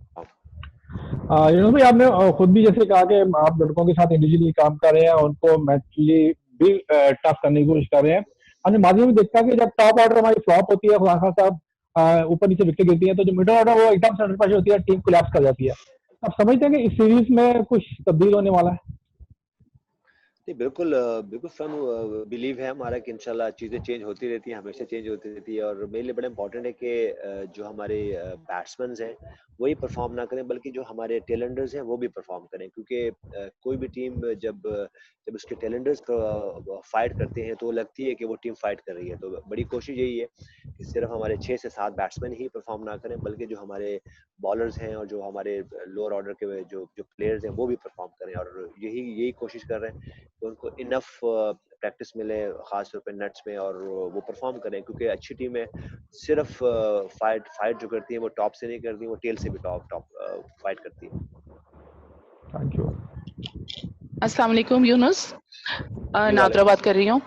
यूनुस भाई, आपने खुद भी जैसे कहा कि आप लड़कों के साथ इंडिविजुअली काम कर रहे हैं, उनको मैचली भी टफ करने की कोशिश कर रहे हैं। हमने माध्यम में देखा कि जब टॉप ऑर्डर हमारी फ्लॉप होती है, खुदा खां साहब ऊपर नीचे विकेट गिरती है, तो जो मिडिल ऑर्डर वो एकदम से अंडर प्रेशर होती है, टीम कोलैप्स कर जाती है। आप समझते हैं कि इस सीरीज में कुछ तब्दील होने वाला है? नहीं, बिल्कुल बिल्कुल फर्म बिलीव है हमारा कि इंशाल्लाह चीज़ें चेंज होती रहती हैं, हमेशा चेंज होती रहती है। और मेरे लिए बड़ा इंपॉर्टेंट है कि जो हमारे बैट्समैन हैं वही परफॉर्म ना करें, बल्कि जो हमारे टेलेंडर्स हैं वो भी परफॉर्म करें। क्योंकि कोई भी टीम जब उसके टेलेंडर्स फाइट करते हैं तो वो लगती है कि वो टीम फाइट कर रही है। तो बड़ी कोशिश यही है कि सिर्फ हमारे 6 से 7 बैट्समैन ही परफॉर्म ना करें, बल्कि जो हमारे बॉलर्स हैं और जो हमारे लोअर ऑर्डर के जो प्लेयर्स हैं वो भी परफॉर्म करें। और यही कोशिश कर रहे हैं कि उनको इनफ प्रैक्टिस मिले, खास तौर पे नेट्स में, और वो परफॉर्म करें। क्योंकि अच्छी टीमें सिर्फ फाइट जो करती हैं वो टॉप से नहीं करती, वो टेल से भी टॉप फाइट करती है। Thank you. अस्सलाम वालेकुम यूनुस, नादरा बात कर रही हूँ।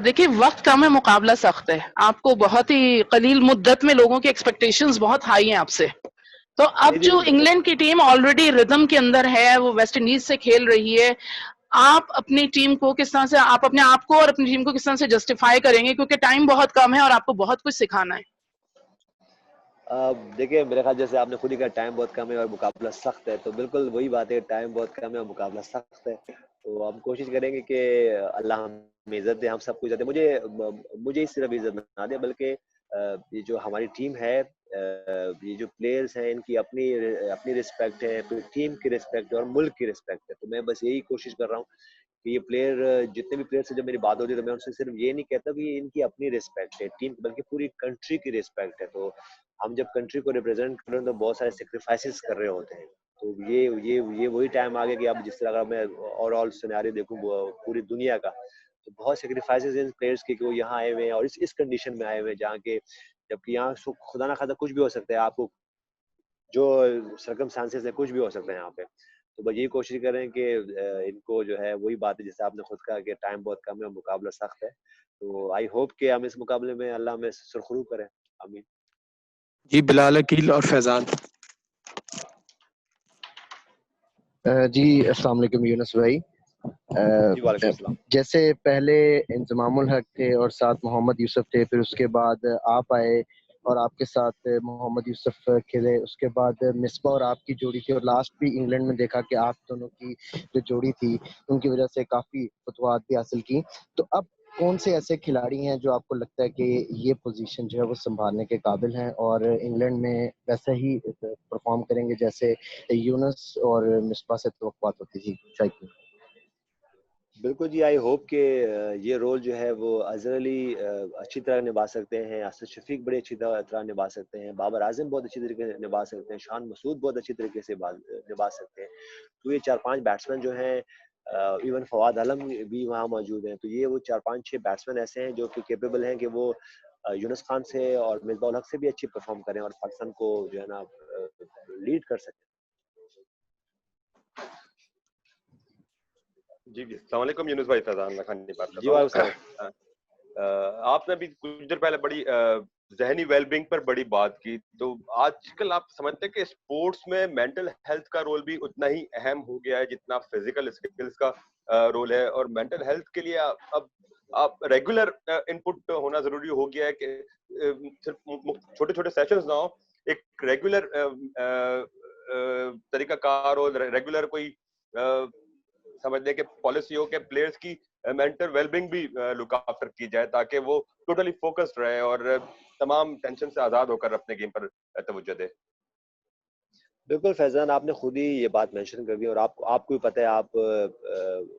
देखिए, वक्त कम है, मुकाबला सख्त है। आपको बहुत ही कलील मुद्दत में लोगों की एक्सपेक्टेशंस बहुत हाई हैं आपसे। तो अब जो इंग्लैंड की टीम ऑलरेडी रिदम के अंदर है, वो वेस्ट इंडीज से खेल रही है, आप अपनी टीम को किस तरह से, आप अपने आप को और अपनी टीम को किस तरह से जस्टिफाई करेंगे, क्योंकि टाइम बहुत कम है और आपको बहुत कुछ सिखाना है? देखिए, मेरे ख्याल जैसे आपने खुद ही कहा टाइम बहुत कम है और मुकाबला सख्त है, तो बिल्कुल वही बात है, टाइम बहुत कम है और मुकाबला सख्त है। तो हम कोशिश करेंगे कि अल्लाह हमें इज्जत दे, हम सबको इज्जत दे। मुझे ही सिर्फ इज्जत ना दे, बल्कि ये जो हमारी टीम है, ये जो प्लेयर्स हैं, इनकी अपनी रिस्पेक्ट है, फिर टीम की रिस्पेक्ट है और मुल्क की रिस्पेक्ट है। तो मैं बस यही कोशिश कर रहा हूँ कि ये प्लेयर, जितने भी प्लेयर से जब मेरी बात होती है, तो मैं उनसे सिर्फ ये नहीं कहता कि इनकी अपनी रिस्पेक्ट है टीम, बल्कि पूरी कंट्री की रिस्पेक्ट है। तो हम जब कंट्री को रिप्रेजेंट कर रहे हैं तो बहुत सारे सेक्रीफाइसेस कर रहे होते हैं। तो ये वही टाइम आ गया कि अब जिस तरह का मैं ओवरऑल सिनेरियो देखूं पूरी दुनिया का, तो बहुत सेक्रीफाइसेस इन प्लेयर्स के कि वो यहाँ आए हुए हैं और इस कंडीशन में आए हुए हैं, जहाँ के जबकि यहाँ खुदा ना खासा कुछ भी हो सकता है, आपको जो सर्कमस्टांसेस है कुछ भी हो सकता है यहाँ पे। तो बस यही कोशिश करें कि इनको जो है वही बात है जैसे आपने खुद कहा कि टाइम बहुत कम है और मुकाबला सख्त है। तो आई होप कि हम इस मुकाबले में अल्लाह हमें सुरखरू करें। आमीन। जी बिलाल, अकील और फैजान। जी अस्सलाम वालेकुम यूनुस भाई। जैसे पहले इंजमामुल हक थे और साथ मोहम्मद यूसुफ थे, फिर उसके बाद आप आए और आपके साथ मोहम्मद यूसुफ खेले, उसके बाद मिसबा और आपकी जोड़ी थी, और लास्ट भी इंग्लैंड में देखा कि आप दोनों की जो जोड़ी थी उनकी वजह से काफ़ी फतवाहत भी हासिल की। तो अब कौन से ऐसे खिलाड़ी हैं जो आपको लगता है कि ये पोजीशन जो है वो संभालने के काबिल हैं और इंग्लैंड में वैसे ही परफॉर्म करेंगे जैसे यूनुस और मिसबा से तवक्कुआत होती थी? शायद बिल्कुल जी, आई होप कि ये रोल जो है वो अजहर अली अच्छी तरह निभा सकते हैं, आसिफ शफीक बड़ी अच्छी तरह निभा सकते हैं, बाबर आजम बहुत अच्छी तरीके से निभा सकते हैं, शान मसूद बहुत अच्छी तरीके से निभा सकते हैं। तो ये 4-5 बैट्समैन जो हैं, इवन फवाद आलम भी वहाँ मौजूद हैं। तो ये वो 4-5-6 बैट्समैन ऐसे हैं जो कि कैपेबल हैं कि वो यूनुस खान से और मिसबाह उल हक से भी अच्छी परफॉर्म करें और पाकिस्तान को जो है ना लीड कर सकें। जी जी, अस्सलाम वालेकुम यूनुस भाई, फैजान लखानी बात कर जी रहा हूँ। आपने अभी कुछ देर पहले बड़ी जहनी वेलबींग पर बड़ी बात की, तो आजकल आप समझते हैं कि स्पोर्ट्स में मेंटल हेल्थ का रोल भी उतना ही अहम हो गया है जितना फिजिकल स्किल्स का रोल है, और मेंटल हेल्थ के लिए अब आप रेगुलर इनपुट होना जरूरी हो गया है कि सिर्फ छोटे छोटे सेशंस ना हो, एक रेगुलर तरीकाकार हो, रेगुलर कोई समझने के पॉलिसी हो के प्लेयर्स की मेंटल वेलबींग भी लुक आफ्टर की जाए, ताकि वो टोटली फोकस्ड रहे और तमाम टेंशन से आजाद होकर अपने गेम पर तवज्जो दे। बिल्कुल फैजान, आपने खुद ही ये बात मेंशन कर दी और आपको भी पता है, आप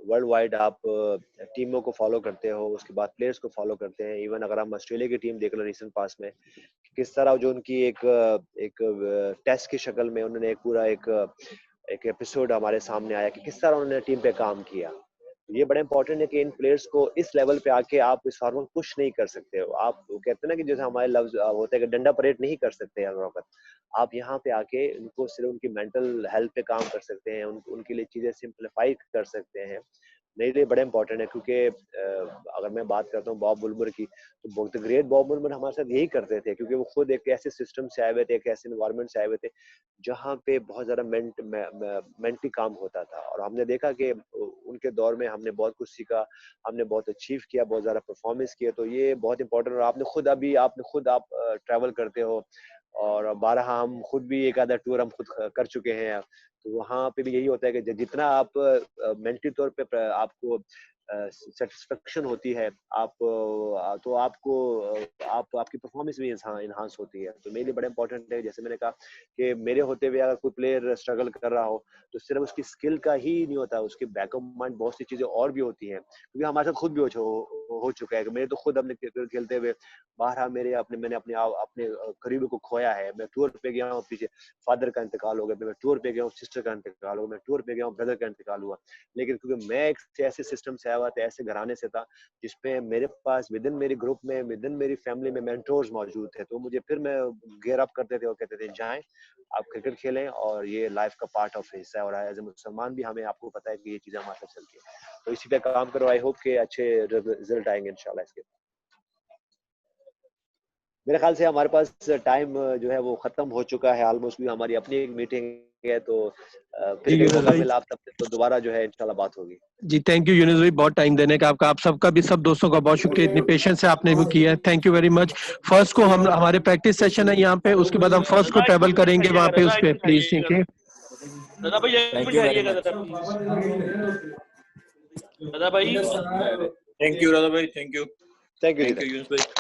वर्ल्ड वाइड आप टीमों को फॉलो करते हो, उसके बाद प्लेयर्स को फॉलो करते हैं। इवन अगर हम ऑस्ट्रेलिया की टीम देख लें रिसेंट पास में, किस तरह जो उनकी एक टेस्ट की शक्ल में उन्होंने एक पूरा एक एपिसोड हमारे सामने आया कि किस तरह उन्होंने टीम पे काम किया। ये बड़ा इंपॉर्टेंट है कि इन प्लेयर्स को इस लेवल पे आके आप इस हार्मोन पुश नहीं कर सकते हो। आप कहते हैं ना कि जैसे हमारे लफ्ज होते हैं कि डंडा परेड नहीं कर सकते हर वक्त। आप यहाँ पे आके उनको सिर्फ उनकी मेंटल हेल्थ पे काम कर सकते हैं, उनके लिए चीजें सिंप्लीफाई कर सकते हैं। मेरे लिए बड़ा इंपॉर्टेंट है क्योंकि अगर मैं बात करता हूँ बॉब वुलमर की, तो बहुत ग्रेट बॉब वुलमर हमारे साथ यही करते थे क्योंकि वो खुद एक ऐसे सिस्टम से आए हुए थे, एक ऐसे इन्वायरमेंट से आए हुए थे जहाँ पे बहुत ज्यादा मेंटली काम होता था। और हमने देखा कि उनके दौर में हमने बहुत कुछ सीखा, हमने बहुत अचीव किया, बहुत ज्यादा परफॉर्मेंस किया। तो ये बहुत इंपॉर्टेंट। और आपने खुद आप ट्रैवल करते हो और 12 हम खुद भी एक आधा टूर हम खुद कर चुके हैं। तो वहाँ पे भी यही होता है कि जितना आप मेंटली तौर पे आपको सेटिस्फेक्शन होती है, आप तो आपकी परफॉर्मेंस भी इन्हांस होती है। तो मेरे लिए बड़ा इंपॉर्टेंट है, जैसे मैंने कहा कि मेरे होते हुए अगर कोई प्लेयर स्ट्रगल कर रहा हो तो सिर्फ उसकी स्किल का ही नहीं होता, उसके बैकअप माइंड बहुत सी चीजें और भी होती हैं। क्योंकि हमारे साथ खुद भी हो चुका है कि मेरे तो खुद अपने क्रिकेट खेलते हुए बाहर मैंने अपने करीबी को खोया है। मैं टूर पे गया हूँ, पीछे फादर का इंतकाल हो गया, मैं टूर पे गया हूँ, सिस्टर का इंतकाल हो गया, मैं टूर पे गया हूँ, ब्रदर का इंतकाल हुआ। लेकिन क्योंकि मैं एक ऐसे सिस्टम से आया हुआ था, ऐसे घराने से था जिसपे मेरे पास विदिन मेरी ग्रुप में, विदिन मेरी फैमिली में मेंटोर्स मौजूद थे। तो मुझे फिर मैं गेयर अप करते थे और कहते थे जाएं आप क्रिकेट खेलें और ये लाइफ का पार्ट ऑफ हिस्सा है। और एज ए मुसलमान भी हमें आपको पता है कि ये चीजें हमारे साथ चलती है। तो इसी पे काम करो। आई होप कि अच्छे रिजल्ट आएंगे इंशाल्लाह इसके। मेरे ख्याल से हमारे पास टाइम जो है वो खत्म हो चुका है ऑलमोस्ट। भी हमारी अपनी एक मीटिंग है, तो फिर कभी मौका मिला आप सबसे तो दोबारा जो है इंशाल्लाह बात होगी। जी थैंक यू यूनुस भाई, बहुत टाइम देने का आपका, आप सबका भी, सब दोस्तों का बहुत शुक्रिया, इतनी पेशेंस से आपने भी किया है। Thank you very much. First को हम हमारे प्रैक्टिस सेशन है यहाँ पे, उसके बाद हम फर्स्ट को ट्रेवल करेंगे वहाँ पे उस पे। प्लीज ठीक है दादा भाई, थैंक यू वेरी मच। दादा भाई, थैंक यू दादा भाई, thank you thank you Yunus भाई।